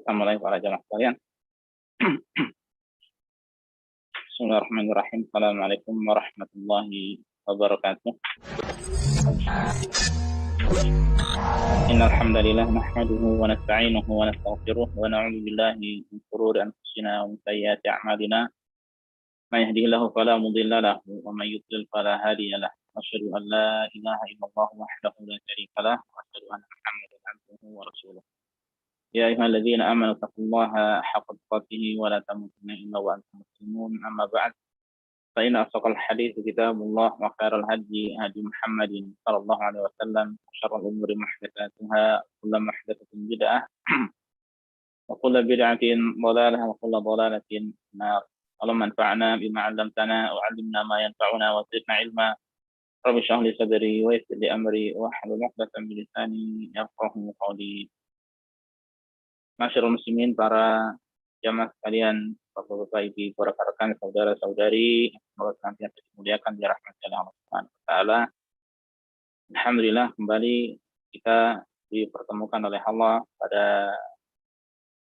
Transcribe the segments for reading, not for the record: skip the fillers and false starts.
Kita mulai para jamaah sekalian. Bismillahirrahmanirrahim. Assalamualaikum warahmatullahi wabarakatuh. Innal hamdalillah nahmaduhu wa nasta'inuhu wa nastaghfiruh wa na'udzu billahi min shururi anfusina wa min sayyiati a'malina. May yahdihillahu fala mudilla lahu wa may yudlil fala hadiya lahu. Asyhadu an la ilaha illallah wahdahu la syarika lahu wa asyhadu anna Muhammadan abduhu wa rasuluh. يا أيها الذين آمنوا اتقوا الله حق تقاته ولا تموتن إلا وأنتم مسلمون. أما بعد فإن أصدق الحديث كتاب الله وخير الهدي هدي محمد صلى الله عليه وسلم وشر الأمور محدثاتها وكل محدثة بدعة وكل بدعة ضلالة وكل ضلالة في النار. اللهم انفعنا بما علمتنا وعلمنا ما ينفعنا وزدنا علما. رب اشرح لي صدري ويسر لي أمري واحلل عقدة من لساني يفقهوا قولي. Masyarul muslimin, para jamaah sekalian, bapak-bapak, ibu, para rekan, saudara-saudari, semoga senantiasa dimuliakan di rahmat Allah Subhanahu wa taala. Alhamdulillah, kembali kita dipertemukan oleh Allah pada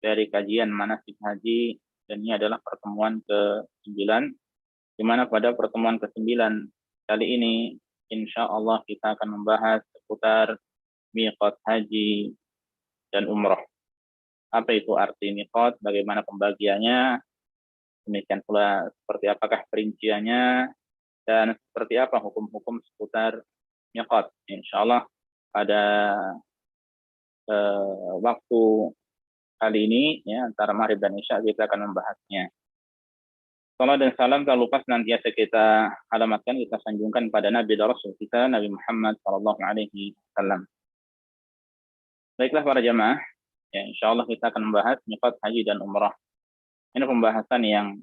dari kajian manasik haji, dan ini adalah pertemuan ke-9, di mana pada pertemuan ke-9 kali ini insya Allah kita akan membahas seputar miqat haji dan umrah. Apa itu arti miqat, bagaimana pembagiannya, demikian pula seperti apakah perinciannya, dan seperti apa hukum-hukum seputar miqat. Insyaallah pada waktu kali ini, ya, antara maghrib dan isya kita akan membahasnya. Salam dan salam tak lupa senantiasa kita alamatkan, kita sanjungkan pada Nabi dan Rasul kita, Nabi Muhammad SAW. Baiklah para jamaah, ya, insya Allah kita akan membahas miqat haji dan umrah. Ini pembahasan yang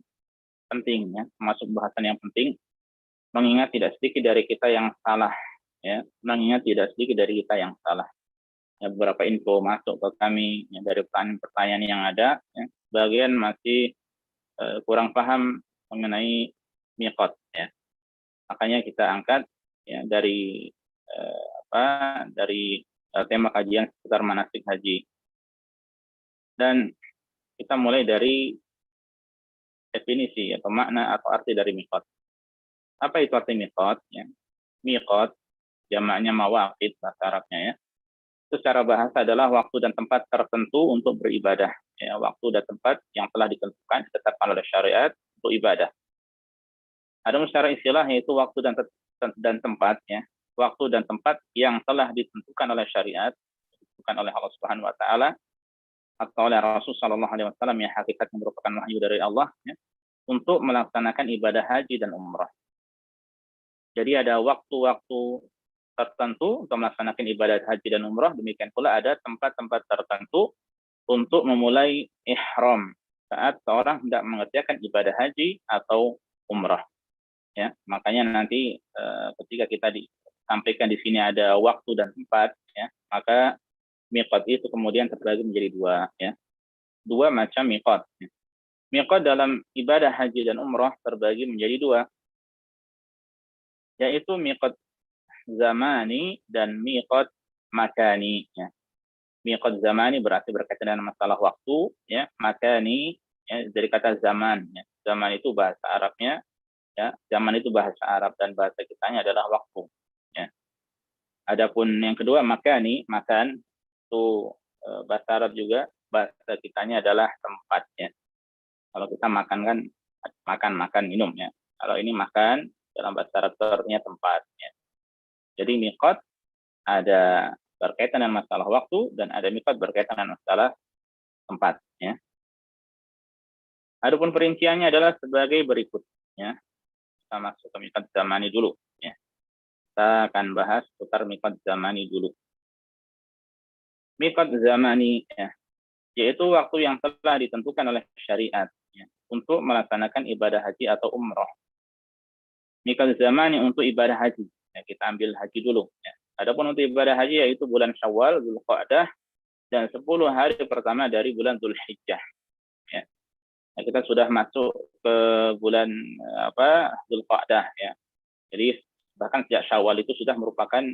penting, ya, termasuk pembahasan yang penting, mengingat tidak sedikit dari kita yang salah, ya, mengingat tidak sedikit dari kita yang salah. Ya, beberapa info masuk ke kami, ya, dari pertanyaan-pertanyaan yang ada, ya, bagian masih kurang paham mengenai miqat, ya. Makanya kita angkat, ya, dari tema kajian seputar manasik haji. Dan kita mulai dari definisi atau makna atau arti dari miqat. Apa itu arti miqat? Ya. Miqat jamaknya mawaqit bahasa Arabnya, ya. Itu secara bahasa adalah waktu dan tempat tertentu untuk beribadah. Ya, waktu dan tempat yang telah ditentukan, ditetapkan oleh syariat untuk ibadah. Ada secara istilah yaitu waktu dan tempat, ya. Waktu dan tempat yang telah ditentukan oleh syariat, ditentukan oleh Allah Subhanahu wa taala atau oleh Rasul sallallahu alaihi wasallam, yang hakikatnya merupakan wahyu dari Allah, ya, untuk melaksanakan ibadah haji dan umrah. Jadi ada waktu-waktu tertentu untuk melaksanakan ibadah haji dan umrah, demikian pula ada tempat-tempat tertentu untuk memulai ihram saat seorang hendak mengerjakan ibadah haji atau umrah, ya. Makanya nanti ketika kita disampaikan di sini ada waktu dan tempat, ya, maka miqat itu kemudian terbagi menjadi dua, ya. Dua macam miqat. Ya. Miqat dalam ibadah haji dan umrah terbagi menjadi dua, yaitu miqat zamani dan miqat makani, ya. Miqat zamani berarti berkaitan dengan masalah waktu, ya. Makani, ya, dari kata zaman, ya. Zaman itu bahasa Arabnya, ya. Zaman itu bahasa Arab dan bahasa kitanya adalah waktu, ya. Adapun yang kedua makani, makan, itu bahasa Arab juga, bahasa kitanya adalah tempat, ya. Kalau kita makan kan makan minum, ya. Kalau ini makan dalam bahasa Arab artinya tempat, ya. Jadi miqat ada berkaitan dengan masalah waktu dan ada miqat berkaitan dengan masalah tempat, ya. Adapun perinciannya adalah sebagai berikut, ya. Kita masuk ke miqat zamani dulu, ya. Kita akan bahas seputar miqat zamani dulu. Miqat zamani, ya, yaitu waktu yang telah ditentukan oleh syariat, ya, untuk melaksanakan ibadah haji atau umrah. Miqat zamani untuk ibadah haji, ya, kita ambil haji dulu, ya. Adapun untuk ibadah haji yaitu bulan Syawal, Dzulqa'dah, dan 10 hari pertama dari bulan Dzulhijjah, ya. Nah, kita sudah masuk ke bulan Dzulqa'dah, ya. Jadi bahkan sejak Syawal itu sudah merupakan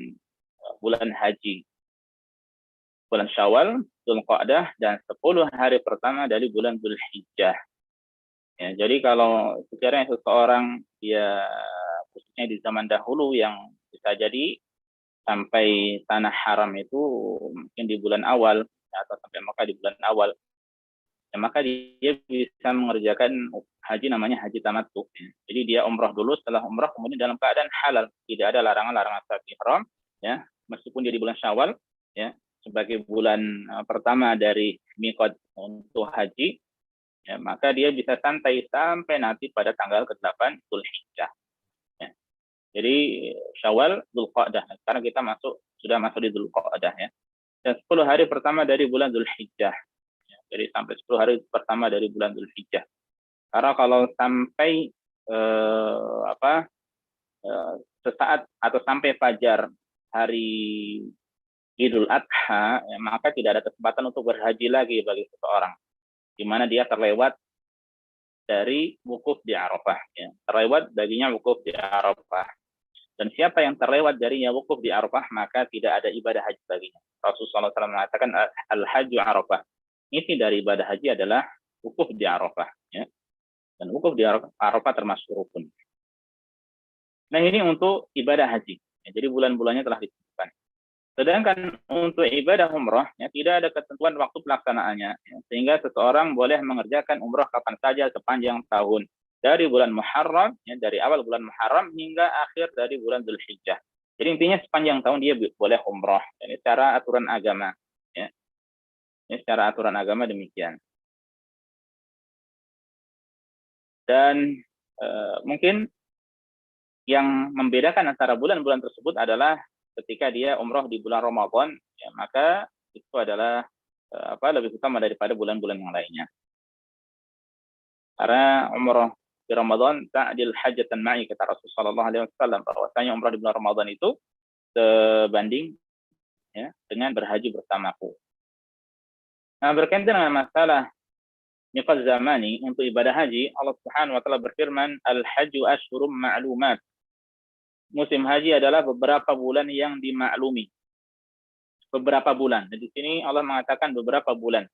bulan haji. bulan Syawal, Dzulqa'dah, dan 10 hari pertama dari bulan Dzulhijjah. Ya, jadi kalau sekiranya seseorang dia khususnya di zaman dahulu yang bisa jadi sampai tanah haram itu mungkin di bulan awal atau sampai Mekah di bulan awal, ya, maka dia bisa mengerjakan haji namanya haji tamattu. Ya. Jadi dia umrah dulu, setelah umrah kemudian dalam keadaan halal, tidak ada larangan-larangan saat ihram, ya, meskipun dia di bulan Syawal, ya, sebagai bulan pertama dari miqat untuk haji, ya, maka dia bisa santai sampai nanti pada tanggal ke-8 Dzulhijjah. Ya. Jadi Syawal, Dzulqa'dah. Sekarang kita sudah masuk di Dzulqa'dah, ya. Dan 10 hari pertama dari bulan Dzulhijjah. Ya. Jadi sampai 10 hari pertama dari bulan Dzulhijjah. Karena kalau sampai sesaat atau sampai fajar hari Idul Adha, ya, maka tidak ada kesempatan untuk berhaji lagi bagi seseorang, di mana dia terlewat dari wukuf di Arafah. Ya. Terlewat baginya wukuf di Arafah. Dan siapa yang terlewat darinya wukuf di Arafah, maka tidak ada ibadah haji baginya. Rasulullah SAW mengatakan, Al-Hajju Arafah. Isi dari ibadah haji adalah wukuf di Arafah. Ya. Dan wukuf di Arafah termasuk rukun. Nah, ini untuk ibadah haji. Ya, jadi bulan-bulannya telah ditentukan. Sedangkan untuk ibadah umroh, ya, tidak ada ketentuan waktu pelaksanaannya, ya, sehingga seseorang boleh mengerjakan umroh kapan saja sepanjang tahun, dari bulan Muharram, ya, dari awal bulan Muharram hingga akhir dari bulan Dzulhijjah. Jadi intinya sepanjang tahun dia boleh umroh. Ini secara aturan agama, ya. Ini secara aturan agama demikian. Dan mungkin yang membedakan antara bulan-bulan tersebut adalah ketika dia umroh di bulan Ramadan, ya, maka itu adalah lebih utama daripada bulan-bulan yang lainnya. Karena umroh di Ramadan ta'dil hajatan ma'i, kata Rasulullah SAW, bahwasanya umroh di bulan Ramadan itu sebanding, ya, dengan berhaji bersamaku. Nah, berkaitan dengan masalah miqat zamani untuk ibadah haji, Allah Subhanahu wa taala berfirman, "Al-hajju ashhurum ma'lumat." Musim haji adalah beberapa bulan yang dimaklumi. Beberapa bulan. Dan di sini Allah mengatakan beberapa bulan.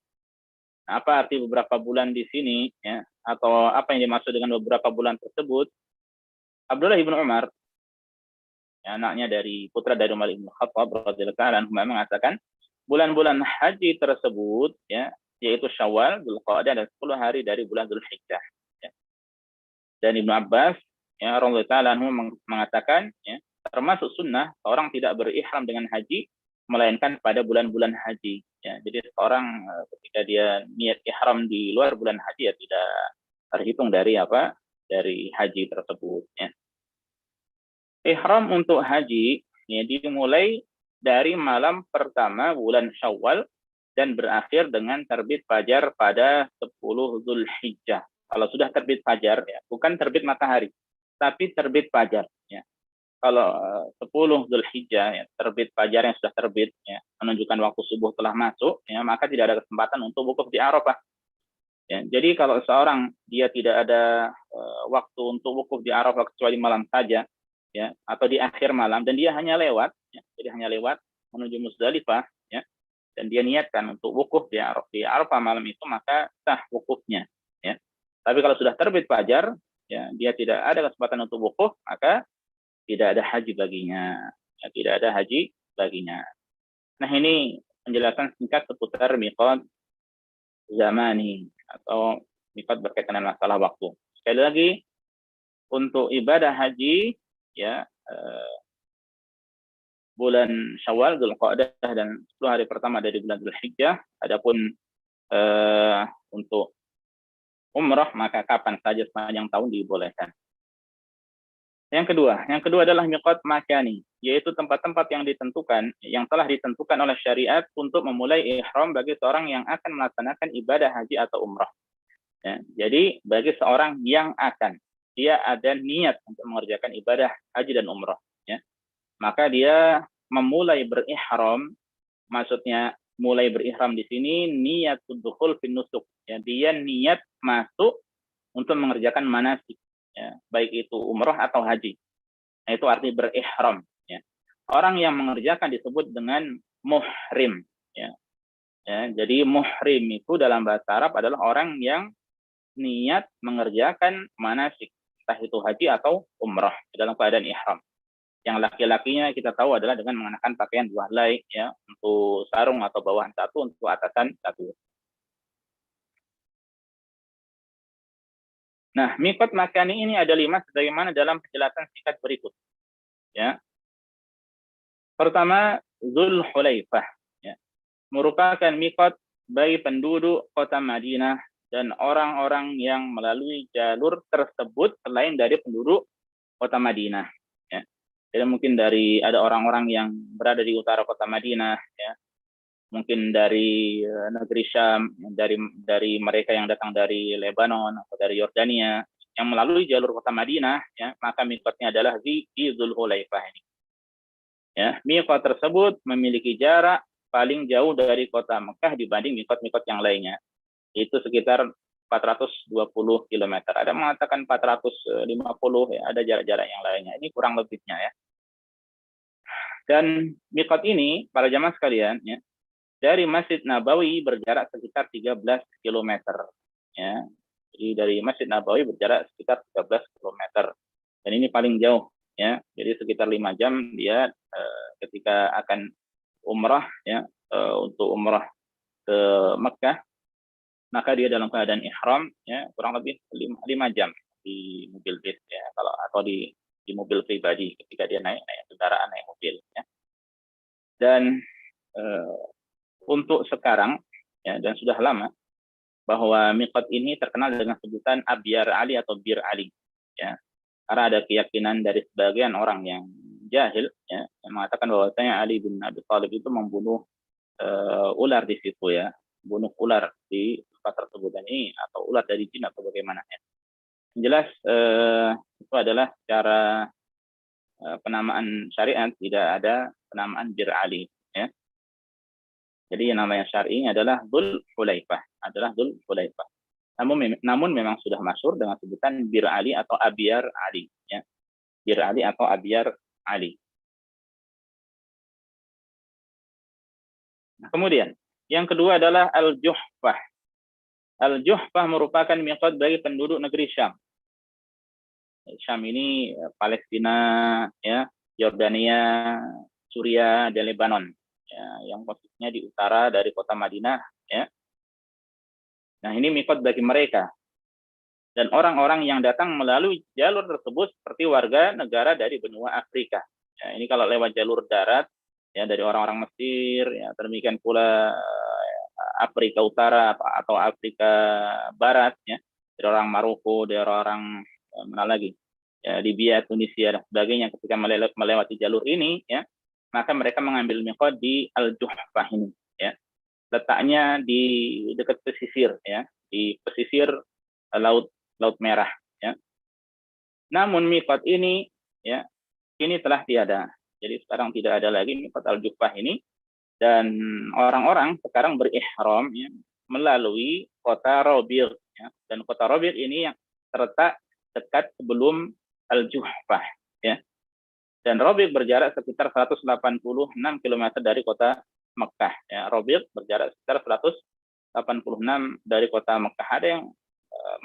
Nah, apa arti beberapa bulan di sini, ya? Atau apa yang dimaksud dengan beberapa bulan tersebut? Abdullah bin Umar, ya, anaknya dari putra dari Umar bin Khattab radhiyallahu anhu, mengatakan bulan-bulan haji tersebut, ya, yaitu Syawal, Dzulqa'dah, dan 10 hari dari bulan Dzulhijjah. Ya. Dan Ibnu Abbas, ya, radhiyallahu anhu, mengatakan, ya, termasuk sunnah seorang tidak berihram dengan haji melainkan pada bulan-bulan haji. Ya, jadi seorang ketika dia niat ihram di luar bulan haji, ya, tidak terhitung dari haji tersebut. Ya. Ihram untuk haji, ya, dimulai dari malam pertama bulan Syawal dan berakhir dengan terbit fajar pada 10 Dzulhijjah. Kalau sudah terbit fajar, ya, bukan terbit matahari, tapi terbit fajar. Ya. Kalau 10 Dzulhijjah, ya, terbit fajar yang sudah terbit, ya, menunjukkan waktu subuh telah masuk, ya, maka tidak ada kesempatan untuk wukuf di Arafah. Ya, jadi kalau seorang dia tidak ada waktu untuk wukuf di Arafah kecuali malam saja, ya, atau di akhir malam, dan dia hanya lewat, ya, jadi hanya lewat menuju Muzdalifah, ya, dan dia niatkan untuk wukuf di Arafah malam itu, maka sah wukufnya. Ya. Tapi kalau sudah terbit fajar, ya, dia tidak ada kesempatan untuk wukuf, maka tidak ada haji baginya. Ya, tidak ada haji baginya. Nah, ini penjelasan singkat seputar miqat zamani atau miqat berkaitan dengan masalah waktu. Sekali lagi, untuk ibadah haji, ya, bulan Syawal, Dzulqa'dah, dan 10 hari pertama dari bulan Dzulhijjah. Adapun untuk umrah, maka kapan saja sepanjang tahun dibolehkan. Yang kedua adalah miqat makani, yaitu tempat-tempat yang ditentukan, yang telah ditentukan oleh syariat untuk memulai ihram bagi seorang yang akan melaksanakan ibadah haji atau umrah. Ya, jadi bagi seorang yang dia ada niat untuk mengerjakan ibadah haji dan umrah, ya, maka dia memulai berihram. Maksudnya mulai berihram di sini niatul dukhul fin nusuk, ya, dia niat masuk untuk mengerjakan manasik, ya, baik itu umrah atau haji. Nah, itu arti berihram. Ya. Orang yang mengerjakan disebut dengan muhrim. Ya. Ya, jadi muhrim itu dalam bahasa Arab adalah orang yang niat mengerjakan manasik, entah itu haji atau umrah dalam keadaan ihram. Yang laki-lakinya kita tahu adalah dengan mengenakan pakaian dua helai, ya, untuk sarung atau bawahan satu, untuk atasan satu. Nah, mikot makani ini ada 5 sebagaimana dalam penjelasan singkat berikut. Ya, pertama Dzul Hulaifah, ya, merupakan mikot bagi penduduk kota Madinah dan orang-orang yang melalui jalur tersebut selain dari penduduk kota Madinah. Ya. Jadi mungkin ada orang-orang yang berada di utara kota Madinah, ya, mungkin dari negeri Syam, dari mereka yang datang dari Lebanon atau dari Yordania yang melalui jalur kota Madinah, ya, maka mikotnya adalah di Dzulhulaifah ini. Ya, mikot tersebut memiliki jarak paling jauh dari kota Mekah dibanding mikot-mikot yang lainnya. Itu sekitar 420 km. Ada mengatakan 450, ya, ada jarak-jarak yang lainnya. Ini kurang lebihnya, ya. Dan mikot ini, para jamaah sekalian, ya, dari Masjid Nabawi berjarak sekitar 13 km. Ya. Jadi dari Masjid Nabawi berjarak sekitar 13 km. Dan ini paling jauh, ya. Jadi sekitar 5 jam dia ketika akan umrah, ya, untuk umrah ke Mekah, maka dia dalam keadaan ihram, ya, kurang lebih 5 jam di mobil bis, ya, kalau atau di mobil pribadi ketika dia naik kendaraan, naik mobil, ya. Dan untuk sekarang, ya, dan sudah lama, bahwa mikot ini terkenal dengan sebutan Abyar Ali atau Bir Ali, ya, karena ada keyakinan dari sebagian orang yang jahil, ya, yang mengatakan bahwasanya Ali bin Abi Thalib itu membunuh ular di situ, ya, bunuh ular di tempat tersebut. Dan ini atau ular dari jin atau bagaimana, ya. Yang jelas itu adalah cara penamaan syariat, tidak ada penamaan Bir Ali, ya. Jadi yang namanya syar'i adalah Dzul Hulaifah, Namun memang sudah masyhur dengan sebutan Bir Ali atau Abyar Ali, ya. Bir Ali atau Abyar Ali. Nah, kemudian yang kedua adalah Al-Juhfah. Al-Juhfah merupakan miqat bagi penduduk negeri Syam. Syam ini Palestina, ya, Yordania, Suria, dan Lebanon, ya, yang posisinya di utara dari kota Madinah, ya. Nah, ini mikot bagi mereka dan orang-orang yang datang melalui jalur tersebut seperti warga negara dari benua Afrika. Ya, ini kalau lewat jalur darat, ya, dari orang-orang Mesir, ya, demikian pula Afrika Utara atau Afrika Barat, ya, dari orang Maroko, dari orang mana lagi, ya, Libya, Tunisia dan sebagainya. Ketika melewati jalur ini, ya, maka mereka mengambil mikot di Al-Juhfah ini, ya. Letaknya di dekat pesisir, ya, di pesisir Laut Merah, ya. Namun mikot ini, ya, ini telah tiada. Jadi sekarang tidak ada lagi mikot Al-Juhfah ini, dan orang-orang sekarang berihram, ya, melalui kota Robil, ya. Dan kota Robil ini yang terletak dekat sebelum Al-Juhfah, ya. Dan Robil berjarak sekitar 186 km dari kota Mekah, ya. Robil berjarak sekitar 186 dari kota Mekah. Ada yang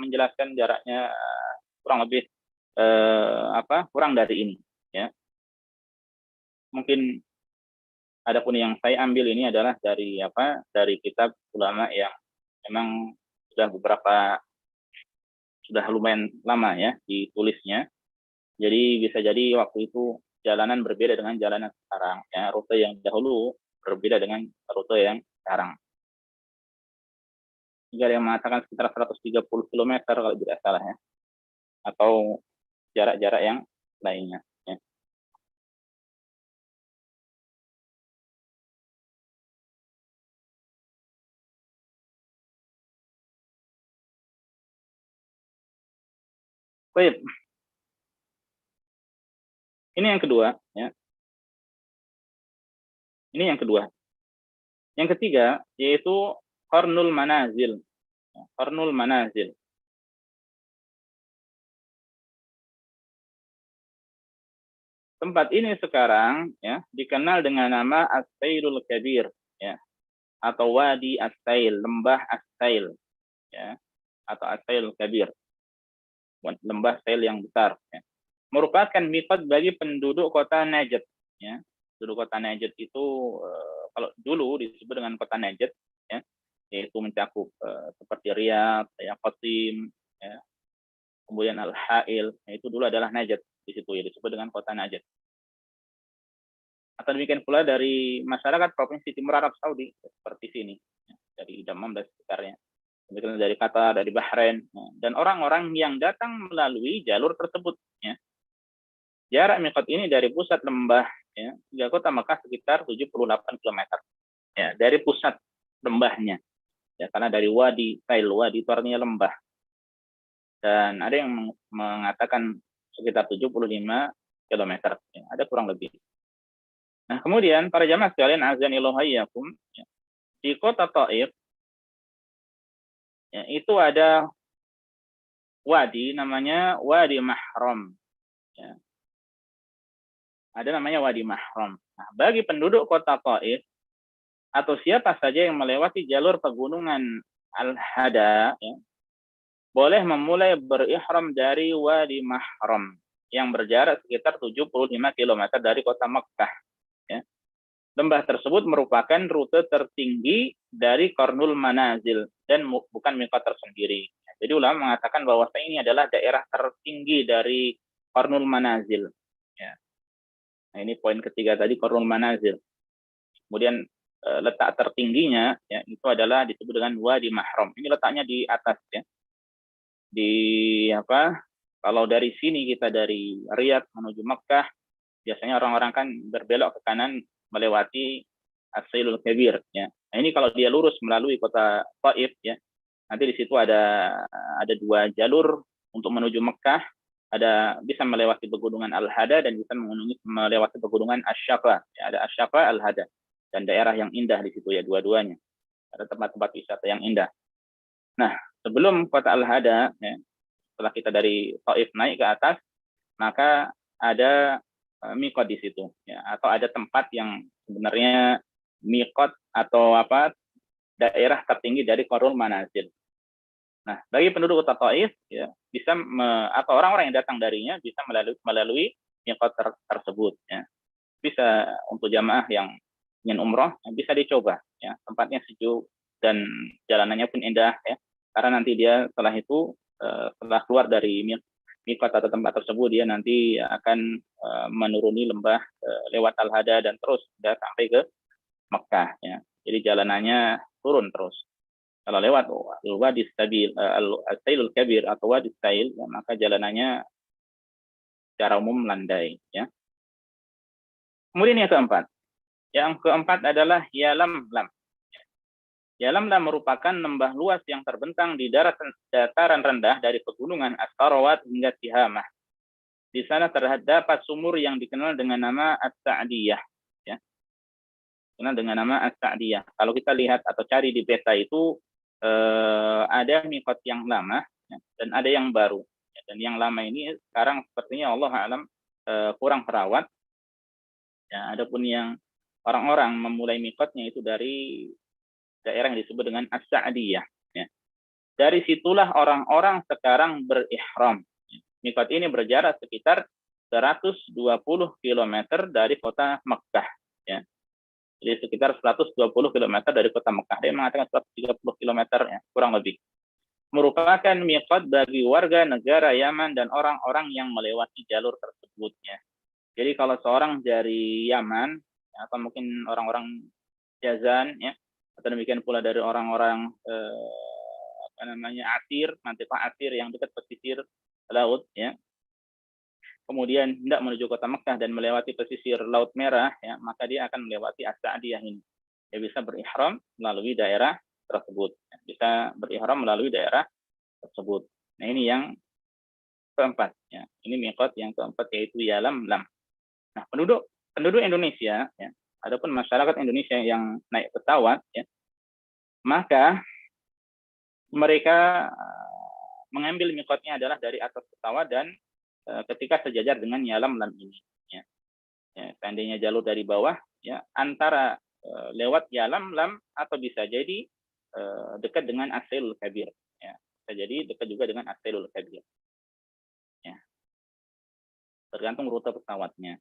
menjelaskan jaraknya kurang lebih kurang dari ini, ya. Mungkin adapun yang saya ambil ini adalah dari kitab ulama yang memang sudah lumayan lama, ya, ditulisnya. Jadi bisa jadi waktu itu jalanan berbeda dengan jalanan sekarang, ya. Rute yang dahulu berbeda dengan rute yang sekarang. Jika yang mengatakan sekitar 130 km kalau tidak salah, ya, atau jarak-jarak yang lainnya, ya. Baik, ini yang kedua, ya. Ini yang kedua. Yang ketiga yaitu Qarnul Manazil. Qarnul Manazil. Tempat ini sekarang, ya, dikenal dengan nama As-Sairul Kabir, ya. atau Wadi As-Sail, lembah As-Sail, ya, atau As-Sail Kabir, lembah Sail yang besar, ya. Merupakan miqat bagi penduduk kota Najd, ya. Penduduk kota Najd itu kalau dulu disebut dengan kota Najd, ya, yaitu mencakup seperti Riyadh, ya, Qasim, ya, kemudian Al-Hail, ya, itu dulu adalah Najd, di situ ya disebut dengan kota Najd. Atau demikian pula dari masyarakat provinsi Timur Arab Saudi seperti sini, ya, dari Dammam dan sekitarnya. Demikian dari Qatar, dari Bahrain, ya, dan orang-orang yang datang melalui jalur tersebut, ya. Jarak miqat ini dari pusat lembah, ya, hingga kota Mekah sekitar 78 km. Ya, dari pusat lembahnya. Ya, karena dari Wadi Sail, Wadi itu artinya lembah. Dan ada yang mengatakan sekitar 75 km. Ya, ada kurang lebih. Nah, kemudian para jamaah sekalian, azanillahu hayyakum, ya, di kota Taif, ya, itu ada wadi namanya Wadi Mahram. Ya. Ada namanya Wadi Mahram. Nah, bagi penduduk kota Taif atau siapa saja yang melewati jalur pegunungan Al-Hada, ya, boleh memulai berihram dari Wadi Mahram yang berjarak sekitar 75 km dari kota Mekkah. Ya. Lembah tersebut merupakan rute tertinggi dari Qarnul Manazil dan bukan miqat tersendiri. Jadi ulama mengatakan bahwa ini adalah daerah tertinggi dari Qarnul Manazil. Ya. Nah, ini poin ketiga tadi, Qarnul Manazil. Kemudian letak tertingginya, ya, itu adalah disebut dengan Wadi Mahram. Ini letaknya di atas, ya. Di apa? Kalau dari sini kita dari Riyadh menuju Mekkah, biasanya orang-orang kan berbelok ke kanan melewati As-Sailul Kabir, ya. Nah, ini kalau dia lurus melalui kota Taif, ya. Nanti di situ ada dua jalur untuk menuju Mekkah, ada bisa melewati pegunungan Al-Hada dan bisa melewati pegunungan Asy-Syafa. Ya, ada Asy-Syafa, Al-Hada, dan daerah yang indah di situ, ya, dua-duanya. Ada tempat-tempat wisata yang indah. Nah, sebelum kota Al-Hada, ya, setelah kita dari Taif naik ke atas, maka ada miqat di situ, ya, atau ada tempat yang sebenarnya miqat atau apa, daerah tertinggi dari Qarnul Manazil. Nah, bagi penduduk kota Taif, ya, bisa atau orang-orang yang datang darinya bisa melalui miqat tersebut, ya. Bisa untuk jamaah yang ingin umroh, bisa dicoba, ya. Tempatnya sejuk dan jalanannya pun indah, ya. Karena nanti dia setelah itu setelah keluar dari miqat atau tempat tersebut, dia nanti akan menuruni lembah lewat Al-Hada dan terus sudah sampai ke Mekkah, ya. Jadi jalanannya turun terus. Kalau lewat Wadi As-Sailul Kabir atau Wadi Sail, ya, maka jalanannya secara umum landai, ya. Kemudian yang keempat adalah Yalamlam. Yalamlam merupakan lembah luas yang terbentang di dataran rendah dari pegunungan As-Sarawat hingga Tihamah. Di sana terdapat sumur yang dikenal dengan nama As-Sa'diyah, ya. Dikenal dengan nama As-Sa'diyah. Kalau kita lihat atau cari di peta itu ada miqat yang lama, ya, dan ada yang baru. Ya, dan yang lama ini sekarang sepertinya Allah alam kurang terawat. Ya, adapun yang orang-orang memulai miqatnya itu dari daerah yang disebut dengan As-Sa'diyah, ya. Dari situlah orang-orang sekarang berihram. Miqat ini berjarak sekitar 120 km dari kota Mekkah, ya. Jadi sekitar 120 km dari kota Mekkah. Dia mengatakan 130 km, ya, kurang lebih. Merupakan miqat bagi warga negara Yaman dan orang-orang yang melewati jalur tersebut, ya. Jadi kalau seorang dari Yaman, ya, atau mungkin orang-orang Jazan, ya, atau demikian pula dari orang-orang Asir, mantiqah Asir yang dekat pesisir laut, ya. Kemudian hendak menuju kota Mekkah dan melewati pesisir Laut Merah, ya, maka dia akan melewati As-Sa'diyah ini. Dia bisa berihram melalui daerah tersebut. Ya, bisa berihram melalui daerah tersebut. Nah, ini yang keempat, ya. Ini miqat yang keempat, yaitu Yalamlam. Nah, penduduk Indonesia, ya, adapun masyarakat Indonesia yang naik pesawat, ya, maka mereka mengambil miqatnya adalah dari atas pesawat dan ketika sejajar dengan Yalamlam ini, ya. Ya, seandainya jalur dari bawah, ya, antara lewat Yalam Lam, atau bisa jadi dekat dengan As-Sailul Kabir. Ya. Bisa jadi dekat juga dengan As-Sailul Kabir. Ya. Tergantung rute pesawatnya.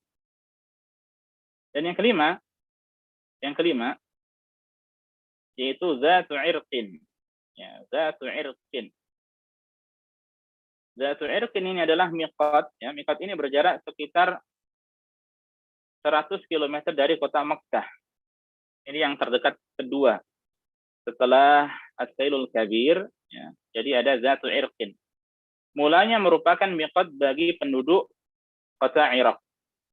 Dan yang kelima yaitu Zatu Irqin. Ya, Zatu Irqin. Zatu Irqin ini adalah miqat. Ya, miqat ini berjarak sekitar 100 km dari kota Mekkah. Ini yang terdekat kedua setelah As-Sailul Kabir. Ya. Jadi ada Zatu Irqin. Mulanya merupakan miqat bagi penduduk kota Irak.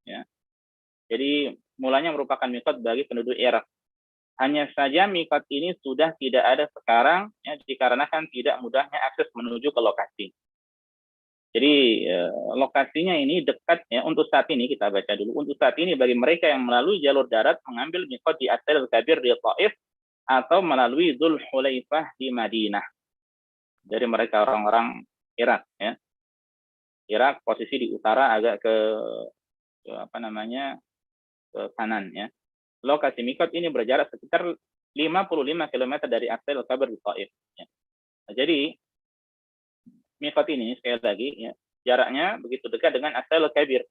Ya. Jadi mulanya merupakan miqat bagi penduduk Irak. Hanya saja miqat ini sudah tidak ada sekarang, ya, dikarenakan tidak mudahnya akses menuju ke lokasi. Jadi lokasinya ini dekat, ya, untuk saat ini kita baca dulu. Untuk saat ini bagi mereka yang melalui jalur darat mengambil miqat di As-Sailul Kabir di Taif atau melalui Dzul Hulaifah di Madinah. Dari mereka orang-orang Irak, ya. Irak posisi di utara agak ke kanan, ya. Lokasi miqat ini berjarak sekitar 55 km dari As-Sailul Kabir di Taif. Ya. Nah, jadi miqat ini sekali lagi, ya, jaraknya begitu dekat dengan As-Sailul Kabir.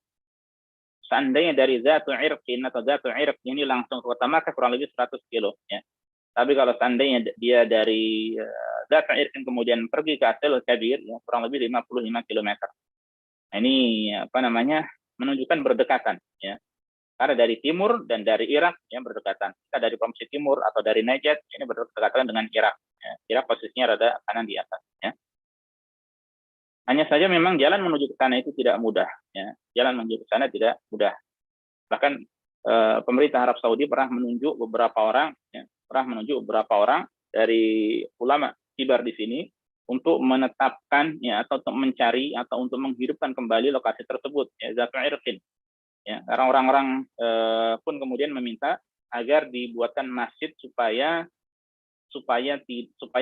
Seandainya dari Zatu Irqin atau Zatu Irq ini langsung ke kota Makkah kurang lebih 100 kilo. Ya. Tapi kalau seandainya dia dari Zatu Irqin kemudian pergi ke As-Sailul Kabir, ya, kurang lebih 55 km. Nah, ini menunjukkan berdekatan. Ya. Karena dari timur dan dari Irak, ya, berdekatan. Kita dari provinsi timur atau dari Najd ini berdekatan dengan Irak. Ya. Irak posisinya rada kanan di atas. Ya. Hanya saja memang jalan menuju ke sana itu tidak mudah. Ya. Jalan menuju ke sana tidak mudah. Bahkan pemerintah Arab Saudi pernah menunjuk beberapa orang dari ulama kibar di sini untuk menetapkan, ya, atau untuk mencari atau untuk menghidupkan kembali lokasi tersebut, ya, Zatu Irqin. Ya, karena orang-orang pun kemudian meminta agar dibuatkan masjid supaya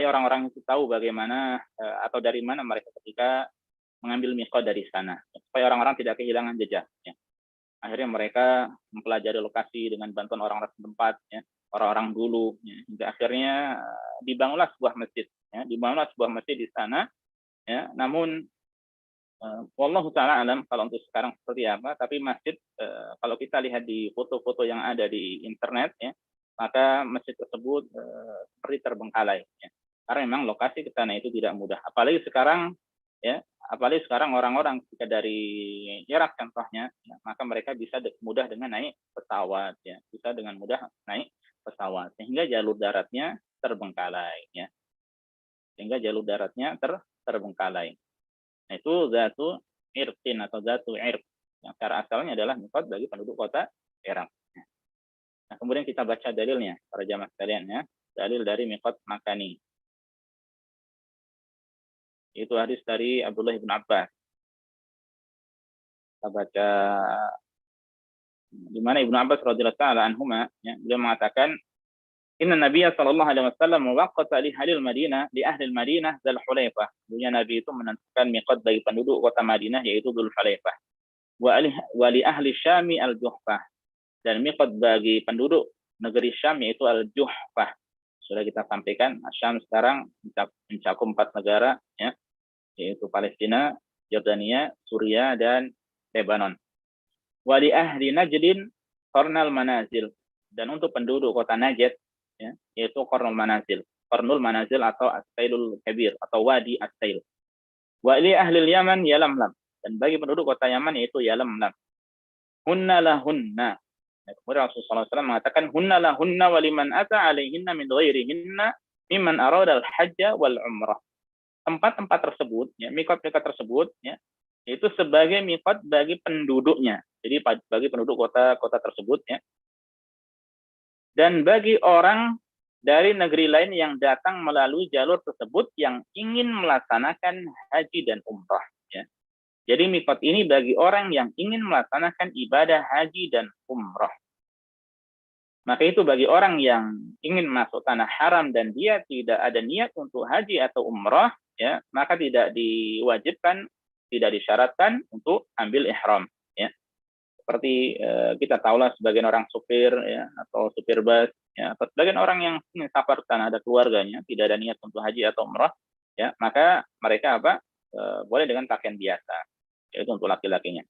orang-orang itu tahu bagaimana atau dari mana mereka ketika mengambil miqat dari sana, supaya orang-orang tidak kehilangan jejak. Ya. Akhirnya mereka mempelajari lokasi dengan bantuan orang-orang setempat, ya, orang-orang dulu, ya, hingga akhirnya dibangunlah sebuah masjid. Ya, dibangunlah sebuah masjid di sana. Ya, namun wallahu ta'ala alam kalau untuk sekarang seperti apa, tapi masjid kalau kita lihat di foto-foto yang ada di internet, ya, maka masjid tersebut seperti terbengkalai, ya. Karena memang lokasi ke sana itu tidak mudah. Apalagi sekarang, ya, orang-orang ketika dari Irak contohnya, ya, maka mereka bisa mudah dengan naik pesawat, ya, bisa dengan mudah naik pesawat sehingga jalur daratnya terbengkalai, ya. Sehingga jalur daratnya terbengkalai. Nah, itu Zatu Irqin atau Zatu Irq. Yang secara asalnya adalah miqat bagi penduduk kota Irak. Nah, kemudian kita baca dalilnya, para jamaah sekalian, ya. Dalil dari miqat makani. Itu hadis dari Abdullah bin Abbas. Kita baca di mana Ibnu Abbas radhiyallahu ta'ala anhuma, ya, beliau mengatakan, Inna Nabiya sallallahu alaihi wasallam muwaqqata li ahli Madinah li ahli Madinah Dzul Hulaifah. Dunia Nabi itu menentukan miqat bagi penduduk kota Madinah yaitu Dzul Hulaifah. Wa li ahli Syami al-Juhfah. Dan miqat bagi penduduk negeri Syam yaitu al-Juhfah. Sudah kita sampaikan, Syam sekarang mencakup 4 negara, ya, yaitu Palestina, Yordania, Suria, dan Lebanon. Wa li ahli Najdin Qarnal Manazil. Dan untuk penduduk kota Najd, ya, yaitu Qarnul Manazil atau As-Sailul Kabir atau Wadi As-Sail. Wa li ahli Yaman Yalamlam. Dan bagi penduduk kota Yaman yaitu Yalamlam. Hunna lahunna. Nah, kemudian Rasulullah SAW mengatakan hunna lahunna wa liman ata alaihinna min ghairihinna mimman arada al-hajja wal umrah. Tempat-tempat tersebut, ya, miqat-miqat tersebut, ya, itu sebagai miqat bagi penduduknya. Jadi bagi penduduk kota tersebut, ya. Dan bagi orang dari negeri lain yang datang melalui jalur tersebut yang ingin melaksanakan haji dan umrah. Ya. Jadi miqat ini bagi orang yang ingin melaksanakan ibadah haji dan umrah. Maka itu bagi orang yang ingin masuk tanah haram dan dia tidak ada niat untuk haji atau umrah, ya, maka tidak diwajibkan, tidak disyaratkan untuk ambil ihram. Ya. Seperti kita tahulah sebagian orang supir, ya, atau supir bus, ya, atau sebagian orang yang ingin safar ke sana ada keluarganya, tidak ada niat untuk haji atau umrah, ya, maka mereka apa? Boleh dengan pakaian biasa, yaitu untuk laki-lakinya.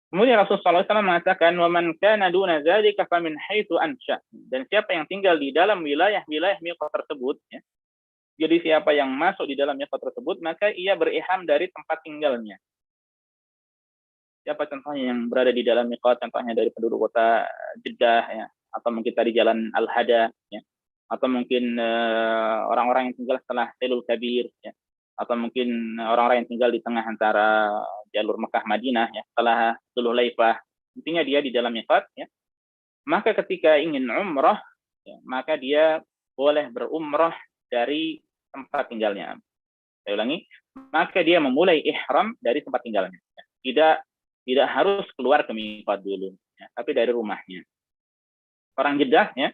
Kemudian Rasulullah SAW mengatakan, "Waman kana duna dzalika famin haitsu ansha." Dan siapa yang tinggal di dalam wilayah-wilayah miqat tersebut, ya. Jadi siapa yang masuk di dalam miqat tersebut, maka ia berihram dari tempat tinggalnya. Siapa contohnya yang berada di dalam miqat, contohnya dari penduduk kota Jeddah, ya, atau mungkin tadi jalan Al-Hada, ya, atau mungkin orang-orang yang tinggal setelah Tilul Kabir, ya, atau mungkin orang-orang yang tinggal di tengah antara jalur Mekah Madinah, ya, setelah Dzulhulaifah, intinya dia di dalam miqat, ya. Maka ketika ingin umrah, ya, maka dia boleh berumrah dari tempat tinggalnya. Saya ulangi, maka dia memulai ihram dari tempat tinggalnya. Tidak harus keluar ke miqat dulu, ya, tapi dari rumahnya. Orang Jeddah, ya,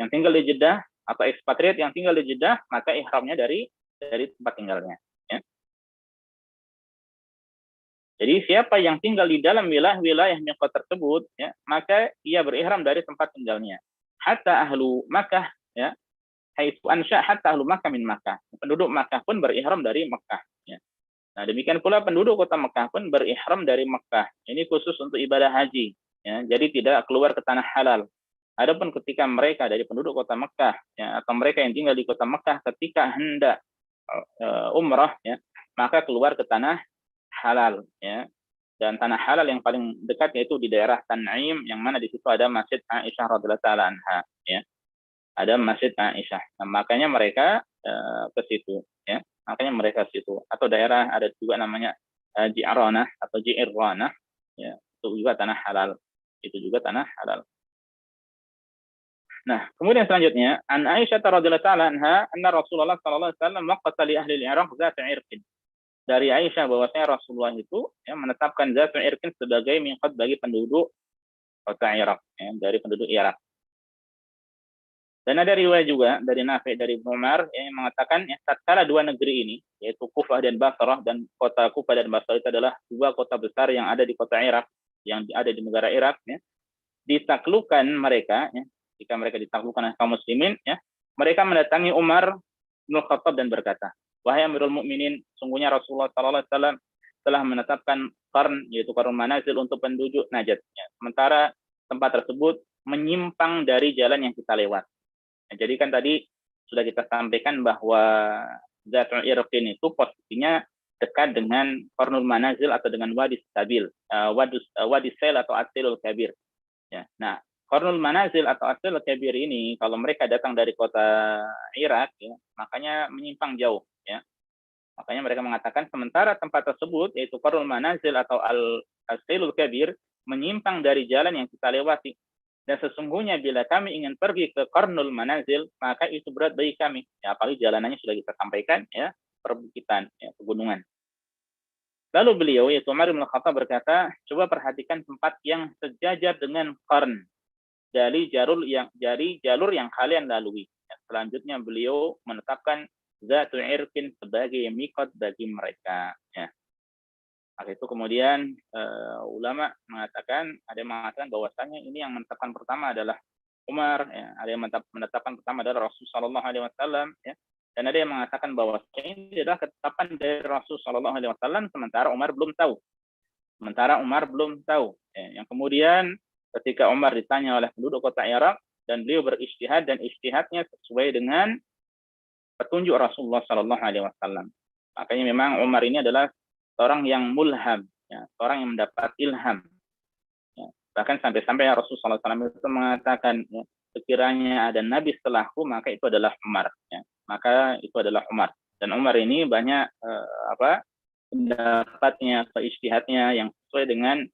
yang tinggal di Jeddah atau ekspatriat yang tinggal di Jeddah, maka ihramnya dari tempat tinggalnya. Ya. Jadi siapa yang tinggal di dalam wilayah miqat tersebut, ya, maka ia berihram dari tempat tinggalnya. Hatta ahlu Makkah, ya, haitsu ansya hatta ahlu Makkah min Makkah. Penduduk Makkah pun berihram dari Makkah. Ya. Nah, demikian pula penduduk kota Mekah pun berihram dari Mekah. Ini khusus untuk ibadah haji. Ya, jadi tidak keluar ke tanah halal. Adapun ketika mereka dari penduduk kota Mekah, ya, atau mereka yang tinggal di kota Mekah ketika hendak umrah, ya, maka keluar ke tanah halal. Ya. Dan tanah halal yang paling dekat yaitu di daerah Tan'im, yang mana di situ ada Masjid Aisyah radhiyallahu taala anha. Ya. Ada Masjid Aisyah. Nah, makanya mereka ke situ. Ya. Makanya mereka situ, atau daerah ada juga namanya Ji'ranah atau Ji'irranah, ya, itu juga tanah halal, itu juga tanah halal. Nah, kemudian selanjutnya, an Aisyah radhiyallahu taala anha anna Rasulullah sallallahu alaihi wasallam waqata li ahli al-Iraq zat irqin. Dari Aisyah bahwasanya Rasulullah itu, ya, menetapkan zat irqin sebagai miqat bagi penduduk kota Irak, ya, dari penduduk Irak. Dan ada riwayat juga dari Nafi' dari Ibnu Umar yang mengatakan, ya, tatkala dua negeri ini, yaitu Kufah dan Basrah, dan kota Kufah dan Basrah itu adalah dua kota besar yang ada di kota Irak, yang ada di negara Irak, ya, ditaklukkan mereka, ya, jika mereka ditaklukkan oleh kaum muslimin, ya, mereka mendatangi Umar bin Khattab dan berkata, "Wahai Amirul Mukminin, sungguhnya Rasulullah sallallahu alaihi wasallam telah menetapkan qarn, yaitu qarn manazil untuk penduduk Najd, ya. Sementara tempat tersebut menyimpang dari jalan yang kita lewat." Nah, jadi kan tadi sudah kita sampaikan bahwa Zatul Irqin itu posisinya dekat dengan Qarnul Manazil atau dengan Wadi Sabil, Wadi Sail atau Asilul Kabir. Ya. Nah, Qarnul Manazil atau Asilul Kabir ini kalau mereka datang dari kota Irak, ya, makanya menyimpang jauh. Ya. Makanya mereka mengatakan sementara tempat tersebut yaitu Qarnul Manazil atau Asilul Kabir menyimpang dari jalan yang kita lewati. Dan sesungguhnya bila kami ingin pergi ke Qarnul Manazil, maka itu berat bagi kami. Ya, apalagi jalanannya sudah kita sampaikan, ya, perbukitan, ya, pegunungan. Lalu beliau, yaitu Umar bin Khattab berkata, coba perhatikan tempat yang sejajar dengan Qarn dari jalur yang kalian lalui. Ya, selanjutnya beliau menetapkan Zatul Irqin sebagai miqat bagi mereka. Ya. Maka itu kemudian ulama mengatakan, ada yang mengatakan bahwasanya ini yang menetapkan pertama adalah Umar, ya, ada yang menetapkan pertama adalah Rasulullah SAW, ya, dan ada yang mengatakan bahwa ini adalah ketetapan dari Rasulullah SAW sementara Umar belum tahu. Ya. Yang kemudian ketika Umar ditanya oleh penduduk kota Irak dan beliau berijtihad dan ijtihadnya sesuai dengan petunjuk Rasulullah SAW. Makanya memang Umar ini adalah seorang yang mulham, ya, seorang yang mendapat ilham. Ya. Bahkan sampai-sampai Rasulullah SAW itu mengatakan, ya, sekiranya ada nabi setelahku, maka itu adalah Umar. Ya. Maka itu adalah Umar. Dan Umar ini banyak pendapatnya, ijtihadnya yang sesuai dengan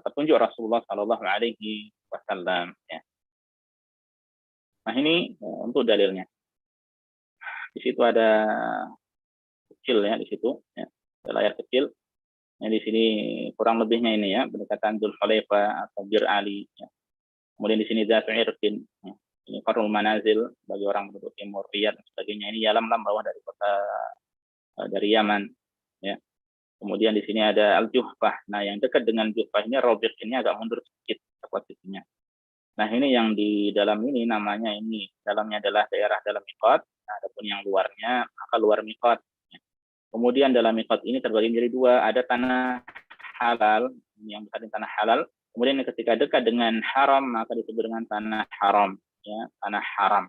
petunjuk Rasulullah SAW. Ya. Nah, ini untuk dalilnya. Di situ ada kecil, ya, di situ, ya. Layar kecil. Nah, di sini kurang lebihnya ini, ya, berdekatan Dzulhulaifah atau Bir Ali. Ya. Kemudian di sini Zatul Irqin. Ya. Ini Qarnul Manazil bagi orang penduduk timur, Riyadh dan sebagainya. Ini Yalamlam bawah dari kota dari Yaman. Ya. Kemudian di sini ada Al-Juhfah. Nah, yang dekat dengan Juhfah ini Rabiq ini agak mundur sedikit posisinya. Nah, ini yang di dalam ini namanya ini, dalamnya adalah daerah dalam miqat, nah, adapun yang luarnya maka luar miqat. Kemudian dalam miqat ini terbagi menjadi dua, ada tanah halal, yang besar tanah halal. Kemudian ketika dekat dengan haram maka disebut dengan tanah haram, ya, tanah haram.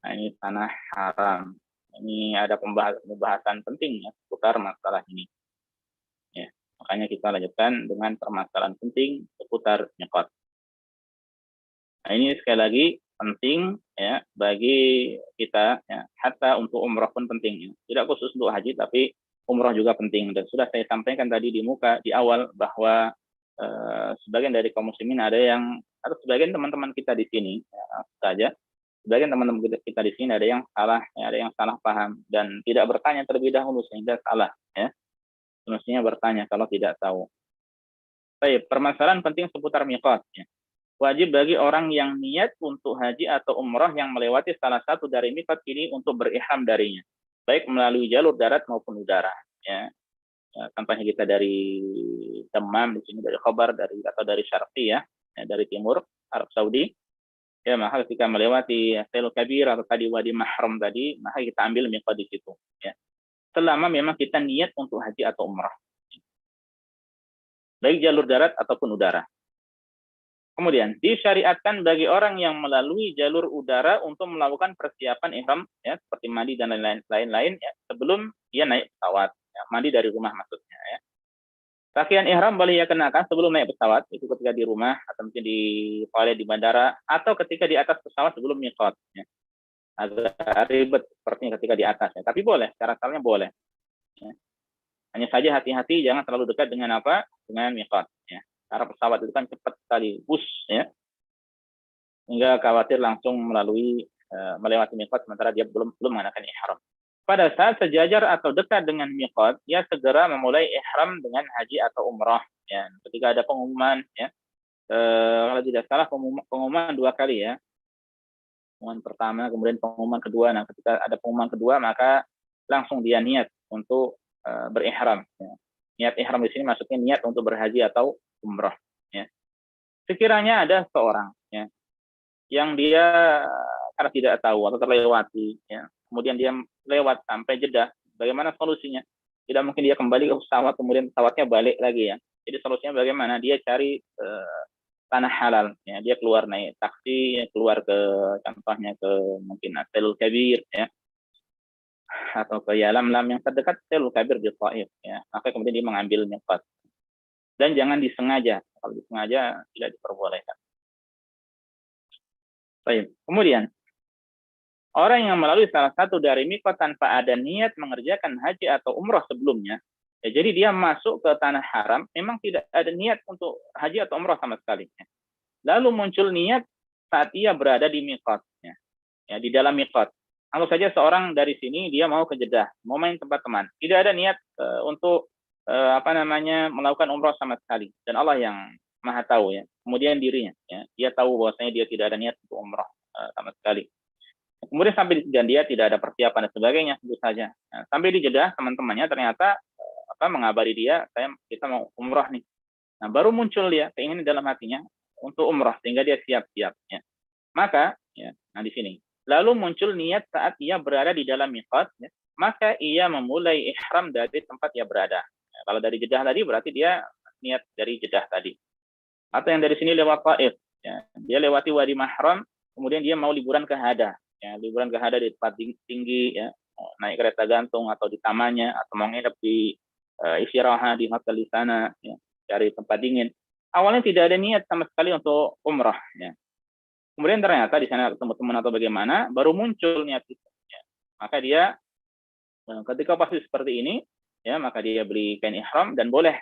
Nah, ini tanah haram. Ini ada pembahasan penting ya seputar masalah ini. Ya, makanya kita lanjutkan dengan permasalahan penting seputar miqat. Nah, ini sekali lagi penting ya bagi kita ya, hatta untuk umrah pun penting ya. Tidak khusus untuk haji tapi umrah juga penting, dan sudah saya sampaikan tadi di muka di awal bahwa sebagian dari kaum muslimin ada yang, atau sebagian teman-teman kita di sini ya, saja sebagian teman-teman kita di sini ada yang salah ya, ada yang salah paham dan tidak bertanya terlebih dahulu sehingga salah ya. Semestinya bertanya kalau tidak tahu. Baik, permasalahan penting seputar miqat ya. Wajib bagi orang yang niat untuk haji atau umrah yang melewati salah satu dari miqat ini untuk berihram darinya, baik melalui jalur darat maupun udara. Ya, contohnya kita dari Dammam di sini, dari Khobar, dari atau dari Syarqi ya, dari timur Arab Saudi. Ya, maka ketika melewati Selul Kabir atau tadi Wadi Mahram tadi, maka kita ambil miqat di situ. Ya, selama memang kita niat untuk haji atau umrah, baik jalur darat ataupun udara. Kemudian disyariatkan bagi orang yang melalui jalur udara untuk melakukan persiapan ihram ya, seperti mandi dan lain-lain ya, sebelum dia naik pesawat ya, mandi dari rumah maksudnya ya. Pakaian ihram boleh ia kenakan sebelum naik pesawat, itu ketika di rumah atau mungkin di toilet di bandara atau ketika di atas pesawat sebelum miqat ya. Agak ribet sepertinya ketika di atas ya, tapi boleh, cara asalnya boleh ya. Hanya saja hati-hati jangan terlalu dekat dengan apa? Dengan miqat ya. Karena pesawat itu kan cepat sekali bus ya, hingga khawatir langsung melewati miqat sementara dia belum mengenakan ihram. Pada saat sejajar atau dekat dengan miqat, dia segera memulai ihram dengan haji atau umrah. Ya, ketika ada pengumuman, ya, kalau tidak salah pengumuman dua kali ya, pengumuman pertama kemudian pengumuman kedua. Nah, ketika ada pengumuman kedua maka langsung dia niat untuk berihram. Ya. Niat ihram di sini maksudnya niat untuk berhaji atau umrah. Ya. Sekiranya ada seorang ya, yang dia karena tidak tahu atau terlewati, ya, kemudian dia lewat sampai Jeddah, bagaimana solusinya? Tidak mungkin dia kembali ke pesawat, kemudian pesawatnya balik lagi ya. Jadi solusinya bagaimana? Dia cari tanah halal, ya. Dia keluar naik taksi, keluar ke contohnya ke mungkin Selul Kabir, ya, atau ke Yalamlam yang terdekat Selul Kabir di Taif, ya. Maka kemudian dia mengambil miqat. Dan jangan disengaja, kalau disengaja tidak diperbolehkan. Baik. Kemudian orang yang melalui salah satu dari miqat tanpa ada niat mengerjakan haji atau umroh sebelumnya, ya, jadi dia masuk ke tanah haram, memang tidak ada niat untuk haji atau umroh sama sekali. Lalu muncul niat saat ia berada di miqat, ya, di dalam miqat. Anggap saja seorang dari sini dia mau ke Jeddah, mau main tempat teman, tidak ada niat untuk melakukan umroh sama sekali, dan Allah yang maha tahu ya. Kemudian dirinya, ya, dia tahu bahwasanya dia tidak ada niat untuk umroh sama sekali. Kemudian sampai di Jeddah dia tidak ada persiapan dan sebagainya, tentu saja. Nah, sampai di Jeddah teman-temannya ternyata mengabari dia, kita mau umroh nih. Nah, baru muncul dia keinginan dalam hatinya untuk umroh sehingga dia siap-siap. Ya. Maka, ya, nah di sini. Lalu muncul niat saat ia berada di dalam miqat, ya, maka ia memulai ihram dari tempat ia berada. Ya, kalau dari Jeddah tadi berarti dia niat dari Jeddah tadi. Atau yang dari sini lewat Taif, ya, dia lewati Wadi Mahram, kemudian dia mau liburan ke Hada. Ya, liburan ke Hada di tempat tinggi, ya, naik kereta gantung atau di tamannya, atau mau nginep di istirahat di hotel di sana, ya, cari tempat dingin. Awalnya tidak ada niat sama sekali untuk umrah. Ya. Kemudian ternyata di sana ketemu teman atau bagaimana, baru muncul niat itu. Ya. Maka dia ketika pasti seperti ini, ya, maka dia beli kain ihram dan boleh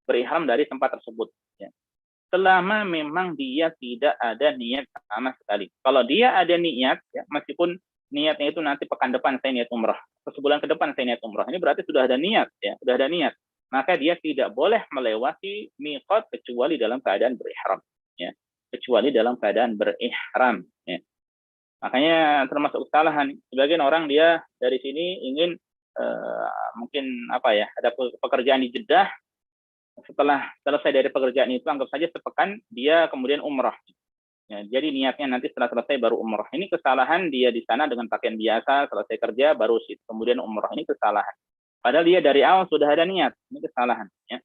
berihram dari tempat tersebut. Ya. Selama memang dia tidak ada niat sama sekali. Kalau dia ada niat, ya, meskipun niatnya itu nanti pekan depan saya niat umrah, atau sebulan ke depan saya niat umrah, ini berarti sudah ada niat, ya, sudah ada niat. Maka dia tidak boleh melewati miqat kecuali dalam keadaan berihram, ya, kecuali dalam keadaan berihram. Ya. Makanya termasuk kesalahan sebagian orang, dia dari sini ingin mungkin ada pekerjaan di Jeddah, setelah selesai dari pekerjaan itu, anggap saja sepekan, dia kemudian umrah. Ya, jadi niatnya nanti setelah selesai baru umrah. Ini kesalahan dia di sana dengan pakaian biasa, selesai kerja baru kemudian umrah. Ini kesalahan. Padahal dia dari awal sudah ada niat. Ini kesalahan. Ya.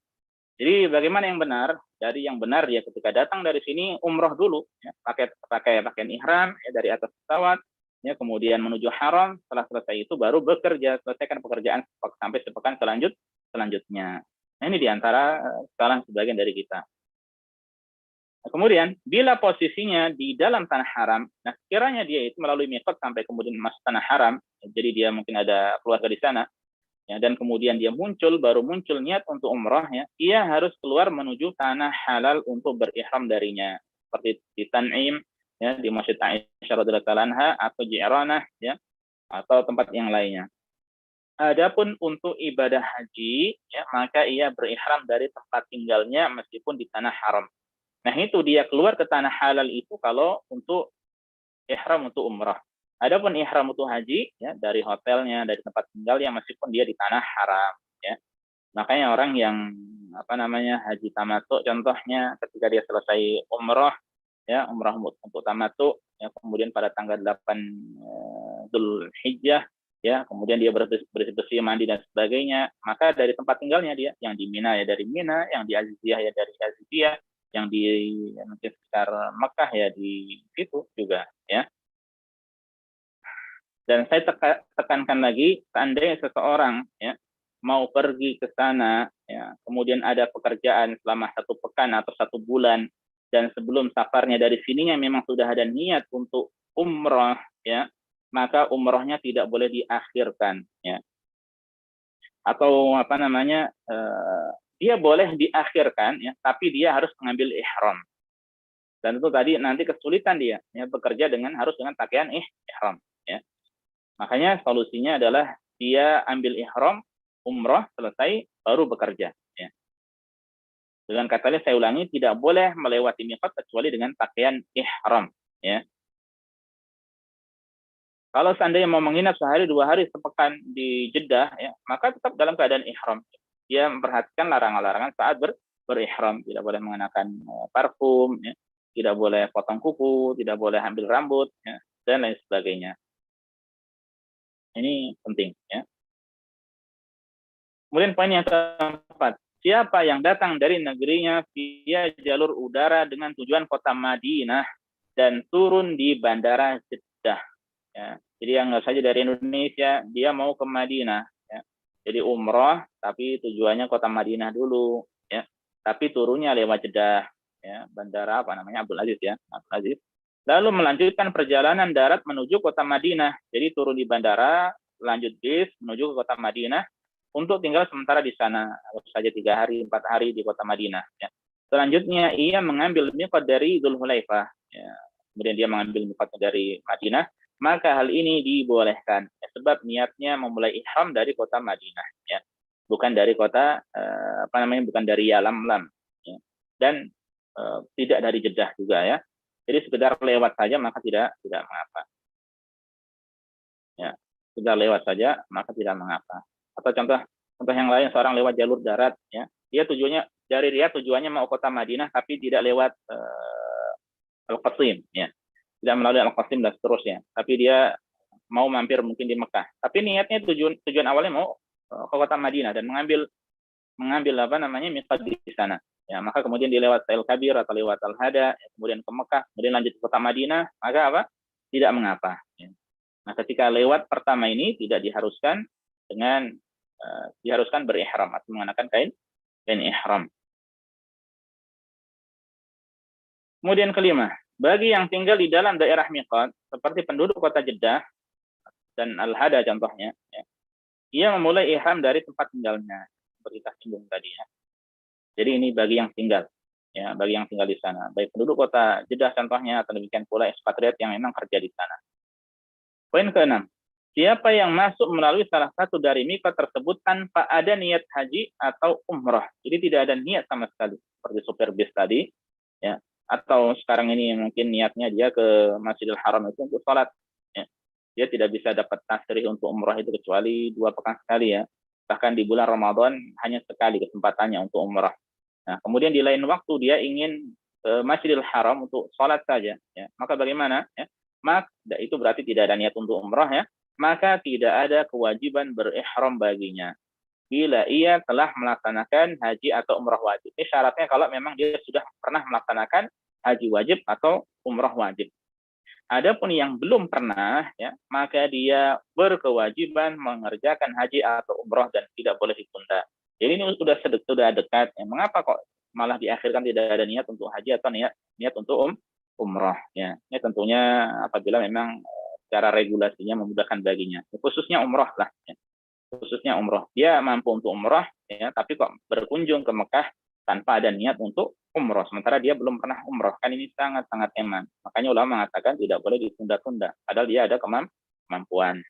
Jadi bagaimana yang benar? Dari yang benar ya ketika datang dari sini umrah dulu, ya, pakai pakaian ihram ya, dari atas pesawat, ya, kemudian menuju haram. Setelah selesai itu baru bekerja, selesaikan pekerjaan sampai sepekan selanjutnya. Nah, ini diantara kesalahan sebagian dari kita. Nah, kemudian, bila posisinya di dalam tanah haram, nah kiranya dia itu melalui miqat sampai kemudian masuk tanah haram, jadi dia mungkin ada keluarga di sana, ya, dan kemudian dia baru muncul niat untuk umrah, ya, ia harus keluar menuju tanah halal untuk berihram darinya, seperti di Tan'im, ya, di Masjid Aisyah radhiyallahu anha, atau Ji'ranah, ya, atau tempat yang lainnya. Adapun untuk ibadah haji, ya, maka ia berihram dari tempat tinggalnya meskipun di tanah haram. Nah, itu dia keluar ke tanah halal itu kalau untuk ihram untuk umrah. Adapun ihram untuk haji, ya, dari hotelnya, dari tempat tinggalnya meskipun dia di tanah haram, ya. Makanya orang yang haji tamattu contohnya ketika dia selesai umrah, ya, umrah untuk tamattu, ya, kemudian pada tanggal 8 Dzulhijjah, ya, kemudian dia bersih-bersih, mandi dan sebagainya, maka dari tempat tinggalnya dia yang di Mina ya dari Mina, yang di Aziziyah ya dari Aziziyah, yang di mungkin sekitar Mekah ya di situ juga, ya. Dan saya tekankan lagi, seandainya seseorang, ya, mau pergi ke sana, ya, kemudian ada pekerjaan selama 1 pekan atau 1 bulan, dan sebelum safarnya dari sininya memang sudah ada niat untuk umroh, ya, maka umrohnya tidak boleh diakhirkan, ya. Atau dia boleh diakhirkan, ya, tapi dia harus mengambil ihram. Dan itu tadi nanti kesulitan dia, ya, bekerja harus dengan pakaian ihram, ya. Makanya solusinya adalah dia ambil ihram, umroh selesai baru bekerja, ya. Dengan kata lain saya ulangi, tidak boleh melewati miqat kecuali dengan pakaian ihram, ya. Kalau seandainya mau menginap sehari 2 hari sepekan di Jeddah, ya, maka tetap dalam keadaan ihram. Dia memperhatikan larangan-larangan saat berihram, tidak boleh mengenakan parfum, ya, tidak boleh potong kuku, tidak boleh ambil rambut, ya, dan lain sebagainya. Ini penting, ya. Kemudian poin yang keempat, siapa yang datang dari negerinya via jalur udara dengan tujuan kota Madinah dan turun di bandara Jeddah. Ya. Jadi yang nggak saja dari Indonesia, dia mau ke Madinah. Ya. Jadi umroh, tapi tujuannya kota Madinah dulu. Ya. Tapi turunnya lewat Jeddah. Ya. Bandara Abdul Aziz, ya. Abdul Aziz. Lalu melanjutkan perjalanan darat menuju kota Madinah. Jadi turun di bandara, lanjut bis menuju ke kota Madinah untuk tinggal sementara di sana, saja 3 hari, 4 hari di kota Madinah. Ya. Selanjutnya ia mengambil miqat dari Dzulhulaifah. Ya. Kemudian dia mengambil miqat dari Madinah, maka hal ini dibolehkan, ya, sebab niatnya memulai ihram dari kota Madinah, ya. Bukan dari kota bukan dari Yalamlam, ya. Dan tidak dari Jeddah juga, ya. Jadi sekedar lewat saja maka tidak mengapa. Ya, sekedar lewat saja maka tidak mengapa. Atau contoh yang lain, seorang lewat jalur darat, ya, dia tujuannya dari Riyadh, tujuannya mau kota Madinah tapi tidak lewat Al-Qasim, ya, tidak melalui Al-Qasim dan seterusnya, tapi dia mau mampir mungkin di Mekah, tapi niatnya tujuan awalnya mau ke kota Madinah dan mengambil miqat di sana, ya, maka kemudian dia lewat Al Kabir atau lewat Al Hada, ya, kemudian ke Mekah, kemudian lanjut ke kota Madinah, maka tidak mengapa, ya. Nah, ketika lewat pertama ini tidak diharuskan diharuskan berihram atau mengenakan kain ihram. Kemudian kelima, bagi yang tinggal di dalam daerah miqat seperti penduduk kota Jeddah dan Al-Hada contohnya, ya, ia memulai ihram dari tempat tinggalnya seperti kita singgung tadi, ya. Jadi ini bagi yang tinggal, ya, bagi yang tinggal di sana, baik penduduk kota Jeddah contohnya atau demikian pula ekspatriat yang memang kerja di sana. Poin ke-6, siapa yang masuk melalui salah satu dari miqat tersebut tanpa ada niat haji atau umrah, jadi tidak ada niat sama sekali, seperti supir bis tadi, ya, atau sekarang ini mungkin niatnya dia ke Masjidil Haram itu untuk sholat, ya. Dia tidak bisa dapat tasrih untuk umrah itu kecuali 2 pekan sekali, ya. Bahkan di bulan Ramadan hanya sekali kesempatannya untuk umrah. Nah, kemudian di lain waktu dia ingin ke Masjidil Haram untuk sholat saja, ya. Maka bagaimana? Ya? Maka itu berarti tidak ada niat untuk umrah, ya. Maka tidak ada kewajiban berihram baginya bila ia telah melaksanakan haji atau umrah wajib. Ini syaratnya kalau memang dia sudah pernah melaksanakan haji wajib atau umrah wajib. Adapun yang belum pernah, ya, maka dia berkewajiban mengerjakan haji atau umrah dan tidak boleh ditunda. Jadi ini sudah dekat. Ya. Mengapa kok malah diakhirkan tidak ada niat untuk haji atau niat untuk umrah? Ya, ini tentunya apabila memang secara regulasinya memudahkan baginya. Khususnya umrah lah. Ya. Khususnya umrah. Dia mampu untuk umrah, ya, tapi kok berkunjung ke Mekah tanpa ada niat untuk umroh, sementara dia belum pernah umroh, kan ini sangat-sangat eman. Makanya ulama mengatakan tidak boleh ditunda-tunda, padahal dia ada kemampuan.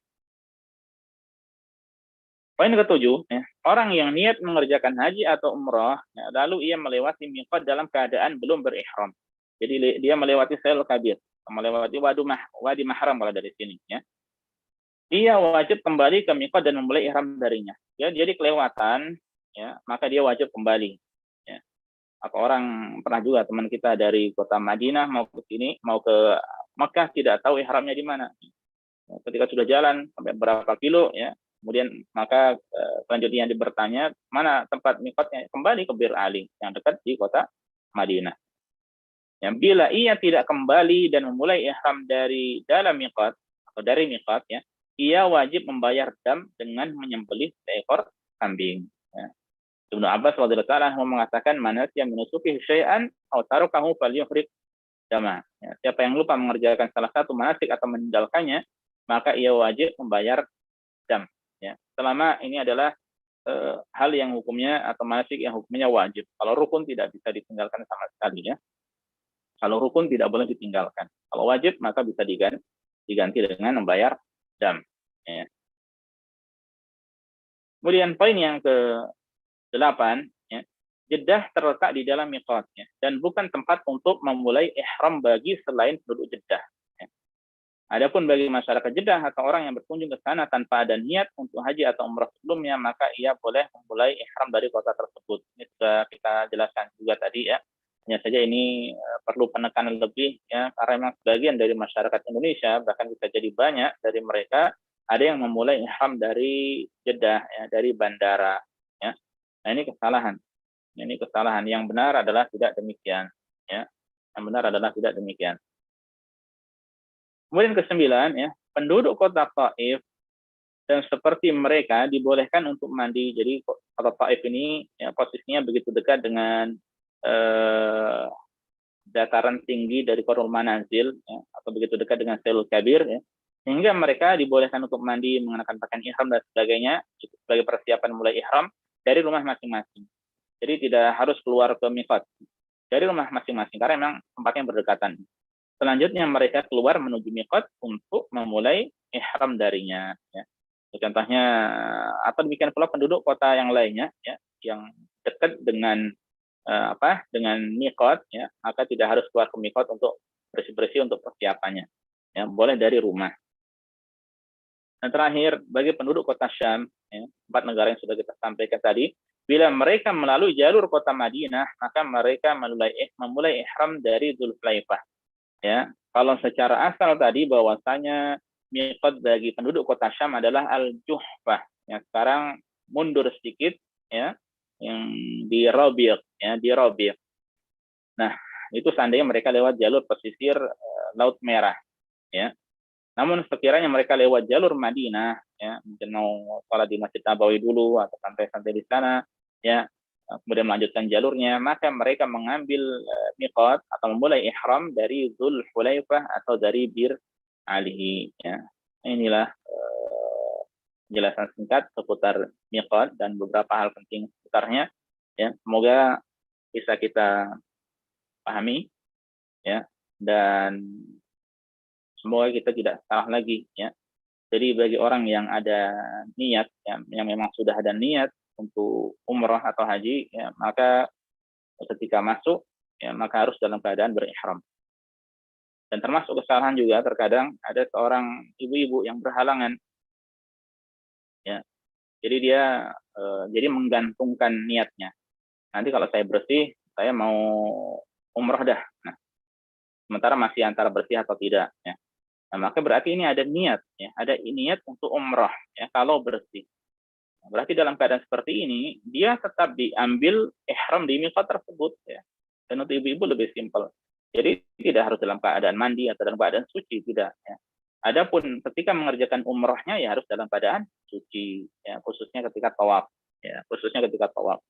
Poin ketujuh, ya, orang yang niat mengerjakan haji atau umroh, ya, lalu ia melewati miqat dalam keadaan belum berihram. Jadi dia melewati Sail Kabir, melewati wadi mahram kalau dari sini. Ya. Dia wajib kembali ke miqat dan memulai ihram darinya. Ya, jadi kelewatan, ya, maka dia wajib kembali. Apa orang pernah juga teman kita dari kota Madinah mau ke sini, mau ke Mekah tidak tahu ihramnya di mana. Ketika sudah jalan sampai berapa kilo, ya, kemudian maka selanjutnya dia bertanya mana tempat mikotnya, kembali ke Bir Ali yang dekat di kota Madinah. Ya, bila ia tidak kembali dan memulai ihram dari dalam mikot atau dari mikot, ya, ia wajib membayar dam dengan menyembelih seekor kambing. Ya. Ibnu Abbas radhiyallahu anhu mengatakan manasya menutupi syai'an atau tarukahu falyuhrik dama. Ya, siapa yang lupa mengerjakan salah satu manasik atau meninggalkannya, maka ia wajib membayar dam. Ya. Selama ini adalah hal yang hukumnya atau manasik yang hukumnya wajib. Kalau rukun tidak bisa ditinggalkan sama sekali, ya. Kalau rukun tidak boleh ditinggalkan. Kalau wajib maka bisa diganti dengan membayar dam. Ya. Kemudian poin yang ke 8, ya, Jeddah terletak di dalam miqatnya dan bukan tempat untuk memulai ihram bagi selain penduduk Jeddah. Ya. Adapun bagi masyarakat Jeddah atau orang yang berkunjung ke sana tanpa ada niat untuk haji atau umrah sebelumnya, maka ia boleh memulai ihram dari kota tersebut. Ini sudah kita jelaskan juga tadi, ya. Hanya saja ini perlu penekanan lebih, ya, karena memang sebagian dari masyarakat Indonesia, bahkan bisa jadi banyak dari mereka, ada yang memulai ihram dari Jeddah, ya, dari bandara. Ya. Nah, ini kesalahan. Ini kesalahan. Yang benar adalah tidak demikian. Ya. Yang benar adalah tidak demikian. Kemudian ke-9, ya, penduduk kota Taif dan seperti mereka dibolehkan untuk mandi. Jadi kota Taif ini, ya, posisinya begitu dekat dengan dataran tinggi dari Qarul Manazil, ya, atau begitu dekat dengan Sailul Kabir, ya, sehingga mereka dibolehkan untuk mandi, mengenakan pakaian ihram dan sebagainya sebagai persiapan mulai ihram dari rumah masing-masing. Jadi tidak harus keluar ke miqat, dari rumah masing-masing karena memang tempatnya berdekatan. Selanjutnya mereka keluar menuju miqat untuk memulai ihram darinya. Ya. Contohnya, atau demikian pula penduduk kota yang lainnya, ya, yang dekat dengan dengan miqat, ya, maka tidak harus keluar ke miqat untuk bersih-bersih untuk persiapannya. Ya, boleh dari rumah. Dan terakhir, bagi penduduk kota Syam, ya, 4 negara yang sudah kita sampaikan tadi, bila mereka melalui jalur kota Madinah, maka mereka memulai ihram dari Dzulhulaifah. Ya, kalau secara asal tadi bahwasanya miqat bagi penduduk kota Syam adalah Al-Juhfah. Ya, sekarang mundur sedikit, ya, yang di Rabi', ya, di Rabi'. Nah, itu seandainya mereka lewat jalur pesisir Laut Merah, ya. Namun sekiranya mereka lewat jalur Madinah, ya, mungkin mau sholat di Masjid Nabawi dulu atau santai-santai di sana, ya, kemudian melanjutkan jalurnya, maka mereka mengambil miqat atau memulai ihram dari Dzulhulaifah atau dari Bir Ali. Ya. Inilah penjelasan singkat seputar miqat dan beberapa hal penting seputarnya. Ya. Semoga bisa kita pahami, ya, dan semoga kita tidak salah lagi, ya. Jadi bagi orang yang ada niat, ya, yang memang sudah ada niat untuk umrah atau haji, ya, maka ketika masuk, ya, maka harus dalam keadaan berihram. Dan termasuk kesalahan juga terkadang ada seorang ibu-ibu yang berhalangan, ya. Jadi dia jadi menggantungkan niatnya. nanti kalau saya bersih, saya mau umroh dah. Nah, sementara masih antara bersih atau tidak. Ya. Nah, maka berarti ini ada niat, ya, ada niat untuk umroh, ya, kalau bersih. Berarti dalam keadaan seperti ini, dia tetap diambil ihram di miqat tersebut. Ya. Dan untuk ibu-ibu lebih simpel. Jadi tidak harus dalam keadaan mandi atau dalam keadaan suci, tidak. Ya. Adapun ketika mengerjakan umrohnya, ya harus dalam keadaan suci, ya, khususnya ketika tawaf. Ya, khususnya ketika tawaf.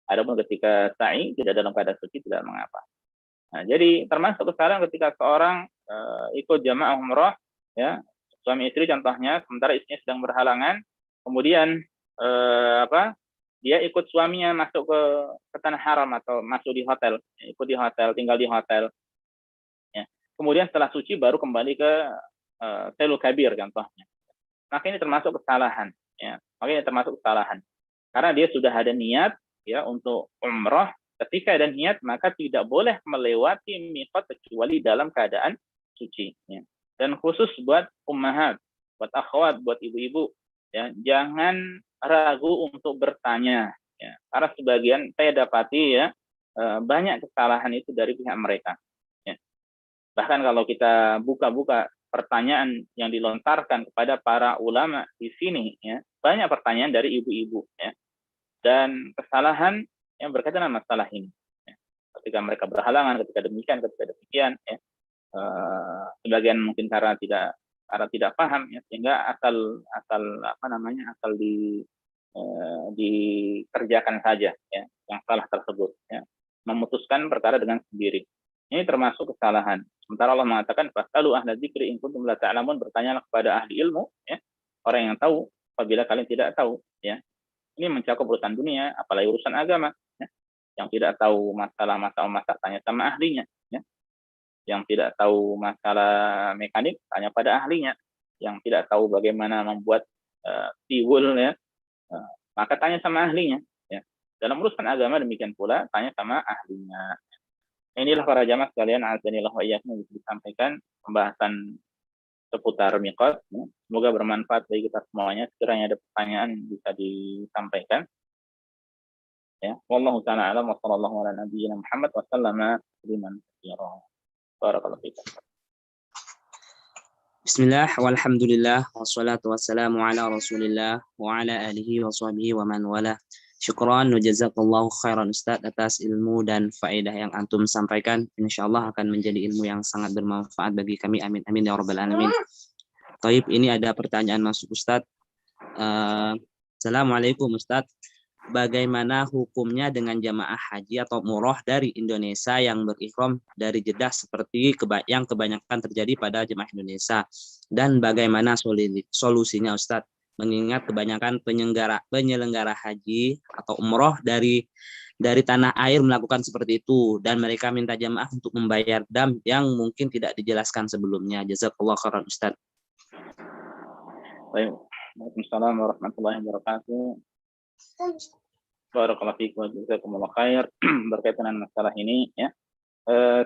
Adapun ketika sa'i, tidak dalam keadaan suci, tidak mengapa. Nah, jadi termasuk kesalahan ketika seorang ikut jamaah umroh, ya, suami istri contohnya, sementara istrinya sedang berhalangan, kemudian dia ikut suaminya masuk ke tanah haram atau masuk di hotel, ikut di hotel, tinggal di hotel, ya. Kemudian setelah suci baru kembali ke Selul Kabir contohnya. Maka ini termasuk kesalahan, ya. Maka ini termasuk kesalahan. Karena dia sudah ada niat, ya, untuk umroh. Ketika ada niat, maka tidak boleh melewati miqat kecuali dalam keadaan suci. Ya. Dan khusus buat ummahat, buat akhwat, buat ibu-ibu, ya, jangan ragu untuk bertanya. Ya. Karena sebagian saya dapati, ya, banyak kesalahan itu dari pihak mereka. Ya. Bahkan kalau kita buka-buka pertanyaan yang dilontarkan kepada para ulama di sini, ya, banyak pertanyaan dari ibu-ibu, ya, dan kesalahan yang berkaitan dengan masalah ini. Ya. Ketika mereka berhalangan, ketika demikian, ya, sebagian mungkin karena tidak paham, ya, sehingga asal dikerjakan saja, ya, yang salah tersebut, ya, memutuskan perkara dengan sendiri. Ini termasuk kesalahan. Sementara Allah mengatakan, fasalu ahla dzikri in kuntum la ta'lamun, bertanyalah kepada ahli ilmu, ya, orang yang tahu apabila kalian tidak tahu, ya. Ini mencakup urusan dunia, apalagi urusan agama. Ya. Yang tidak tahu masalah masak tanya sama ahlinya. Ya. Yang tidak tahu masalah mekanik, tanya pada ahlinya. Yang tidak tahu bagaimana membuat tiwul, ya, maka tanya sama ahlinya. Ya. Dalam urusan agama demikian pula, tanya sama ahlinya. Inilah para jamaah sekalian, azanillah wa iyyakum, yang bisa disampaikan pembahasan seputar miqat. Ya. Semoga bermanfaat bagi kita semuanya. Sekiranya ada pertanyaan bisa disampaikan. Ya, wallahu taala alam wa sallallahu ala nabiyyina Muhammad wa sallama tasliman katsira. Barakallahu fiik. Bismillah, walhamdulillah, wassalatu wassalamu ala rasulillah wa ala alihi wa sahbihi wa man wala. Syukran wa jazakallahu khairan Ustaz atas ilmu dan faedah yang antum sampaikan. Insyaallah akan menjadi ilmu yang sangat bermanfaat bagi kami. Amin amin ya rabbal alamin. Taib, ini ada pertanyaan masuk Ustaz. Assalamualaikum Ustaz. Bagaimana hukumnya dengan jamaah haji atau umroh dari Indonesia yang berihram dari Jeddah seperti yang kebanyakan terjadi pada jemaah Indonesia, dan bagaimana solusinya Ustadz, mengingat kebanyakan penyelenggara haji atau umroh dari tanah air melakukan seperti itu dan mereka minta jamaah untuk membayar dam yang mungkin tidak dijelaskan sebelumnya. Jazakallah khairan Ustadz. Waalaikumsalam warahmatullahi wabarakatuh. Barakallahu fiik wa jazakumullah khair. Berkaitan dengan masalah ini, ya,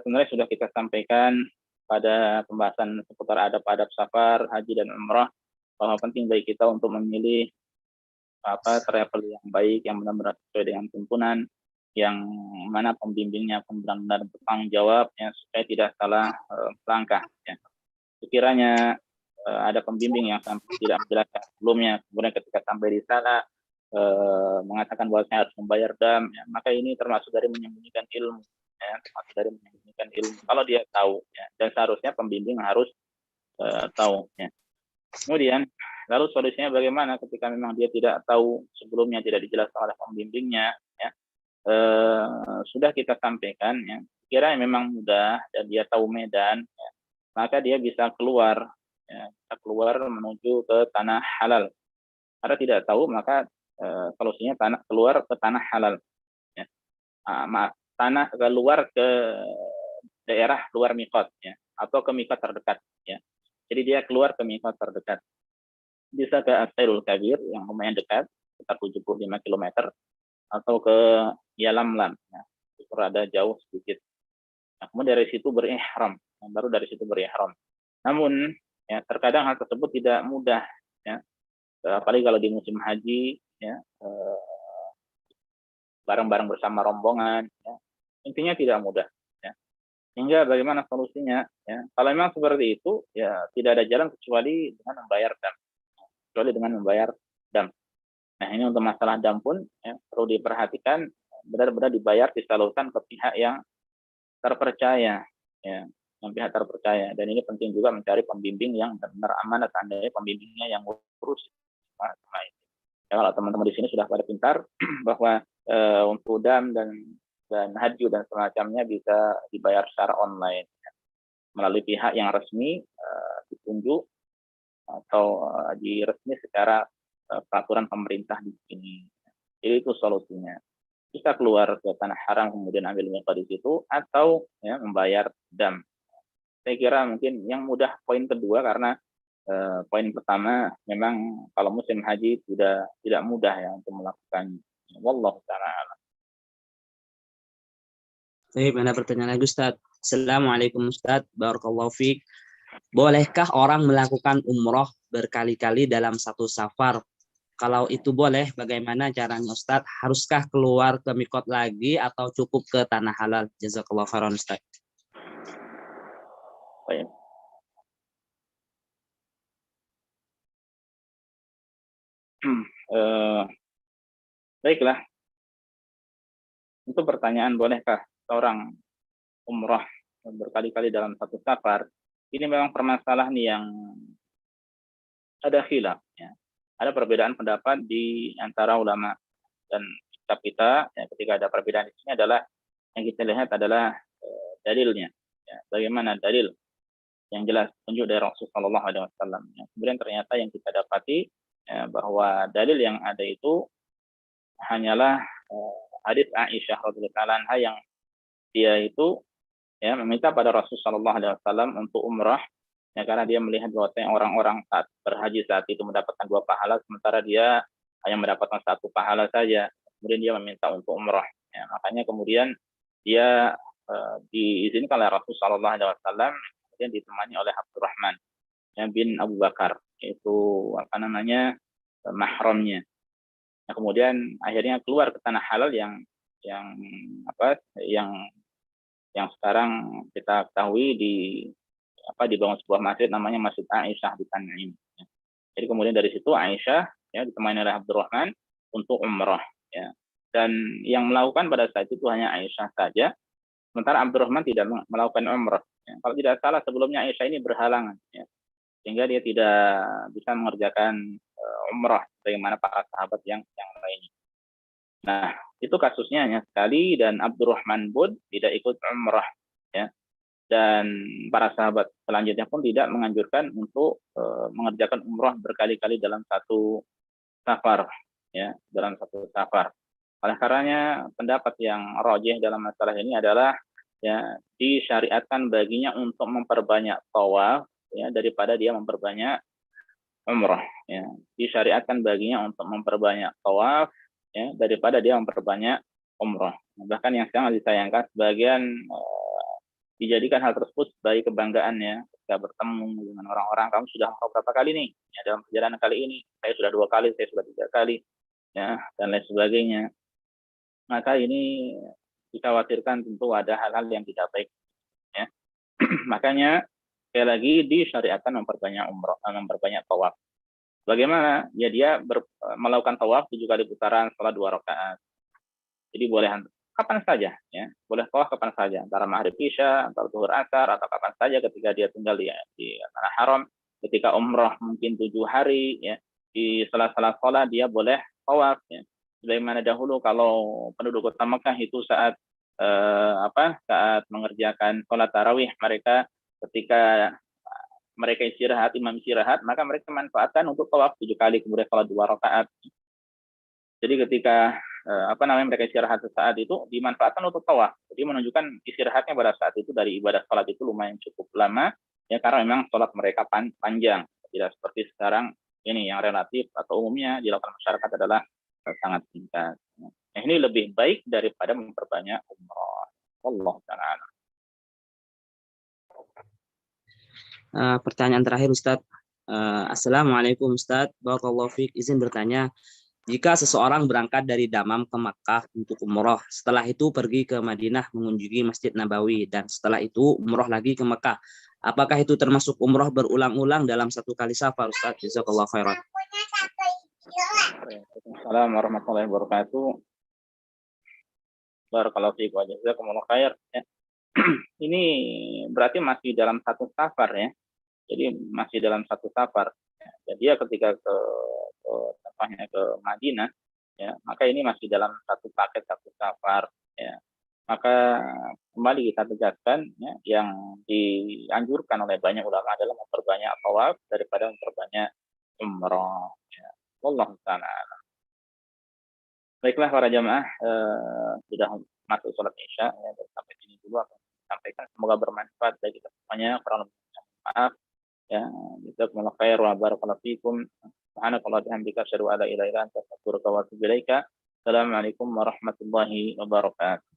sebenarnya sudah kita sampaikan pada pembahasan seputar adab-adab safar, haji dan umrah, bahwa penting bagi kita untuk memilih travel yang baik, yang benar-benar sesuai dengan tuntunan, yang mana pembimbingnya pun benar-benar bertanggung jawab, ya, supaya tidak salah langkah. Ya. Sekiranya ada pembimbing yang tidak menjelaskan sebelumnya, kemudian ketika sampai di sana mengatakan bahwa saya harus membayar dam, ya, maka ini termasuk dari menyembunyikan ilmu, ya, kalau dia tahu, ya, dan seharusnya pembimbing harus tahu, ya. Kemudian lalu solusinya bagaimana ketika memang dia tidak tahu sebelumnya, tidak dijelaskan oleh pembimbingnya, ya, sudah kita sampaikan, ya, kira memang mudah dan dia tahu medan, ya, maka dia bisa keluar, ya, menuju ke tanah halal. Karena tidak tahu, maka solusinya keluar ke tanah halal, ya. Keluar ke daerah luar miqat, ya, atau ke miqat terdekat, ya. Jadi dia keluar ke miqat terdekat. Bisa ke As-Sailul Kabir yang lumayan dekat, sekitar 75 km, atau ke Yalamlam, ya, itu rada jauh sedikit. Nah, kemudian dari situ berihram, baru dari situ berihram. Namun, ya, terkadang hal tersebut tidak mudah, ya. Apalagi kalau di musim haji, ya, bareng-bareng bersama rombongan. Ya. Intinya tidak mudah. Ya. Hingga bagaimana solusinya? Ya. Kalau memang seperti itu, ya tidak ada jalan kecuali dengan membayar dam. Kecuali dengan membayar dam. Nah ini untuk masalah dam pun ya, perlu diperhatikan benar-benar dibayar disalurkan ke pihak yang terpercaya, ya, yang pihak terpercaya. Dan ini penting juga mencari pembimbing yang benar amanat, seandainya pembimbingnya yang ngurus. Ya, kalau teman-teman di sini sudah pada pintar bahwa untuk dam dan haji dan semacamnya bisa dibayar secara online ya, melalui pihak yang resmi ditunjuk atau diresmi secara peraturan pemerintah di sini. Jadi itu solusinya. Bisa keluar ke tanah haram kemudian ambil miqat di situ atau ya membayar dam. Saya kira mungkin yang mudah poin kedua karena poin pertama memang kalau musim haji sudah tidak mudah ya untuk melakukan. Wallahu ta'ala. Baik, mana pertanyaan lagi Ustaz? Assalamualaikum Ustaz, barakallahu fiik. Bolehkah orang melakukan umroh berkali-kali dalam satu safar? Kalau itu boleh, bagaimana caranya Ustaz? Haruskah keluar ke mikot lagi atau cukup ke tanah halal? Jazakallahu khairan Ustaz. Baik. Baiklah. Itu pertanyaan, bolehkah seorang umroh berkali-kali dalam satu safar? Ini memang permasalahan yang ada khilaf. Ya. Ada perbedaan pendapat di antara ulama dan kitab kita. Ya, ketika ada perbedaan di sini adalah yang kita lihat adalah dalilnya. Ya, bagaimana dalil yang jelas tunjuk dari Rasulullah SAW. Ya, kemudian ternyata yang kita dapati ya, bahwa dalil yang ada itu hanyalah hadits Aisyah radhiyallahu anha yang dia itu ya meminta pada Rasulullah SAW untuk umrah ya, karena dia melihat bahwa orang-orang saat berhaji saat itu mendapatkan 2 pahala sementara dia hanya mendapatkan 1 pahala saja. Kemudian dia meminta untuk umrah. Ya, makanya kemudian dia diizinkan oleh Rasulullah SAW kemudian ditemani oleh Abdurrahman ya, bin Abu Bakar, yaitu apa namanya mahramnya. Nah, kemudian akhirnya keluar ke tanah halal yang apa yang sekarang kita ketahui dibangun sebuah masjid namanya Masjid Aisyah di Tan'im. Ya. Jadi kemudian dari situ Aisyah ya ditemani oleh Abdurrahman untuk umrah ya. Dan yang melakukan pada saat itu hanya Aisyah saja, sementara Abdurrahman tidak melakukan umrah. Ya. Kalau tidak salah sebelumnya Aisyah ini berhalangan ya. Sehingga dia tidak bisa mengerjakan umrah bagaimana para sahabat yang lainnya. Nah, itu kasusnya hanya sekali dan Abdurrahman pun tidak ikut umrah ya. Dan para sahabat selanjutnya pun tidak menganjurkan untuk mengerjakan umrah berkali-kali dalam satu safar ya, dalam satu safar. Oleh karenanya pendapat yang rajih dalam masalah ini adalah ya disyariatkan baginya untuk memperbanyak tawaf ya daripada dia memperbanyak umrah ya. Disyariatkan baginya untuk memperbanyak tawaf ya daripada dia memperbanyak umrah. Bahkan yang sangat disayangkan sebagian dijadikan hal tersebut sebagai kebanggaan ya ketika bertemu dengan orang-orang, kamu sudah umrah berapa kali nih ya dalam perjalanan kali ini, saya sudah 2 kali, saya sudah 3 kali ya dan lain sebagainya. Maka ini dikhawatirkan tentu ada hal-hal yang tidak baik ya. Makanya sekali lagi disyariatkan memperbanyak umrah, memperbanyak tawaf. Bagaimana ya dia melakukan tawaf 7 kali putaran salat 2 rakaat. Jadi boleh kapan saja ya, boleh tawaf kapan saja, antara maghrib isya, antara zuhur asar, atau kapan saja ketika dia tinggal di tanah haram. Ketika umrah mungkin 7 hari ya, di sela-sela sholat dia boleh tawaf ya. Sebagaimana dahulu kalau penduduk kota Mekah itu saat saat mengerjakan sholat tarawih, mereka ketika mereka istirahat, imam istirahat, maka mereka manfaatkan untuk tawaf 7 kali kemudian sholat 2 rakaat. Jadi ketika mereka istirahat sesaat itu dimanfaatkan untuk tawaf. Jadi menunjukkan istirahatnya pada saat itu dari ibadah sholat itu lumayan cukup lama ya, karena memang sholat mereka panjang, tidak seperti sekarang ini yang relatif atau umumnya dilakukan masyarakat adalah sangat singkat. Nah, ini lebih baik daripada memperbanyak umrah. Allah ta'ala. Pertanyaan terakhir Ustaz. Assalamualaikum Ustaz, barakallahu fiik. Izin bertanya, Jika seseorang berangkat dari Damam ke Makkah untuk umroh, setelah itu pergi ke Madinah mengunjungi Masjid Nabawi, dan setelah itu umroh lagi ke Makkah, apakah itu termasuk umroh berulang-ulang dalam satu kali safar, Ustaz? Jazakallahu khairan. Waalaikumsalam warahmatullahi wabarakatuh. Barakallahu fiik wa jazakumullahu khair. Ya. Ini berarti masih dalam satu safar ya. Jadi masih dalam satu safar. Ya. Jadi ya ketika ke Madinah, ya, maka ini masih dalam satu paket satu safar. Ya. Maka kembali kita tegaskan, ya, yang dianjurkan oleh banyak ulama adalah memperbanyak tawaf daripada memperbanyak umroh. Ya. Wallahu ta'ala. Baiklah para jamaah, sudah masuk sholat isya, ya, dan sampai sini dulu akan sampaikan. Semoga bermanfaat bagi kita semuanya. Kurang lebih maaf. Ya, jazakumullahu khair wa barakallahu fikum. Subhanakallah bihamdika asyhadu an la ilaha illa anta astaghfiruka wa atubu ilaika. Assalamualaikum warahmatullahi wabarakatuh.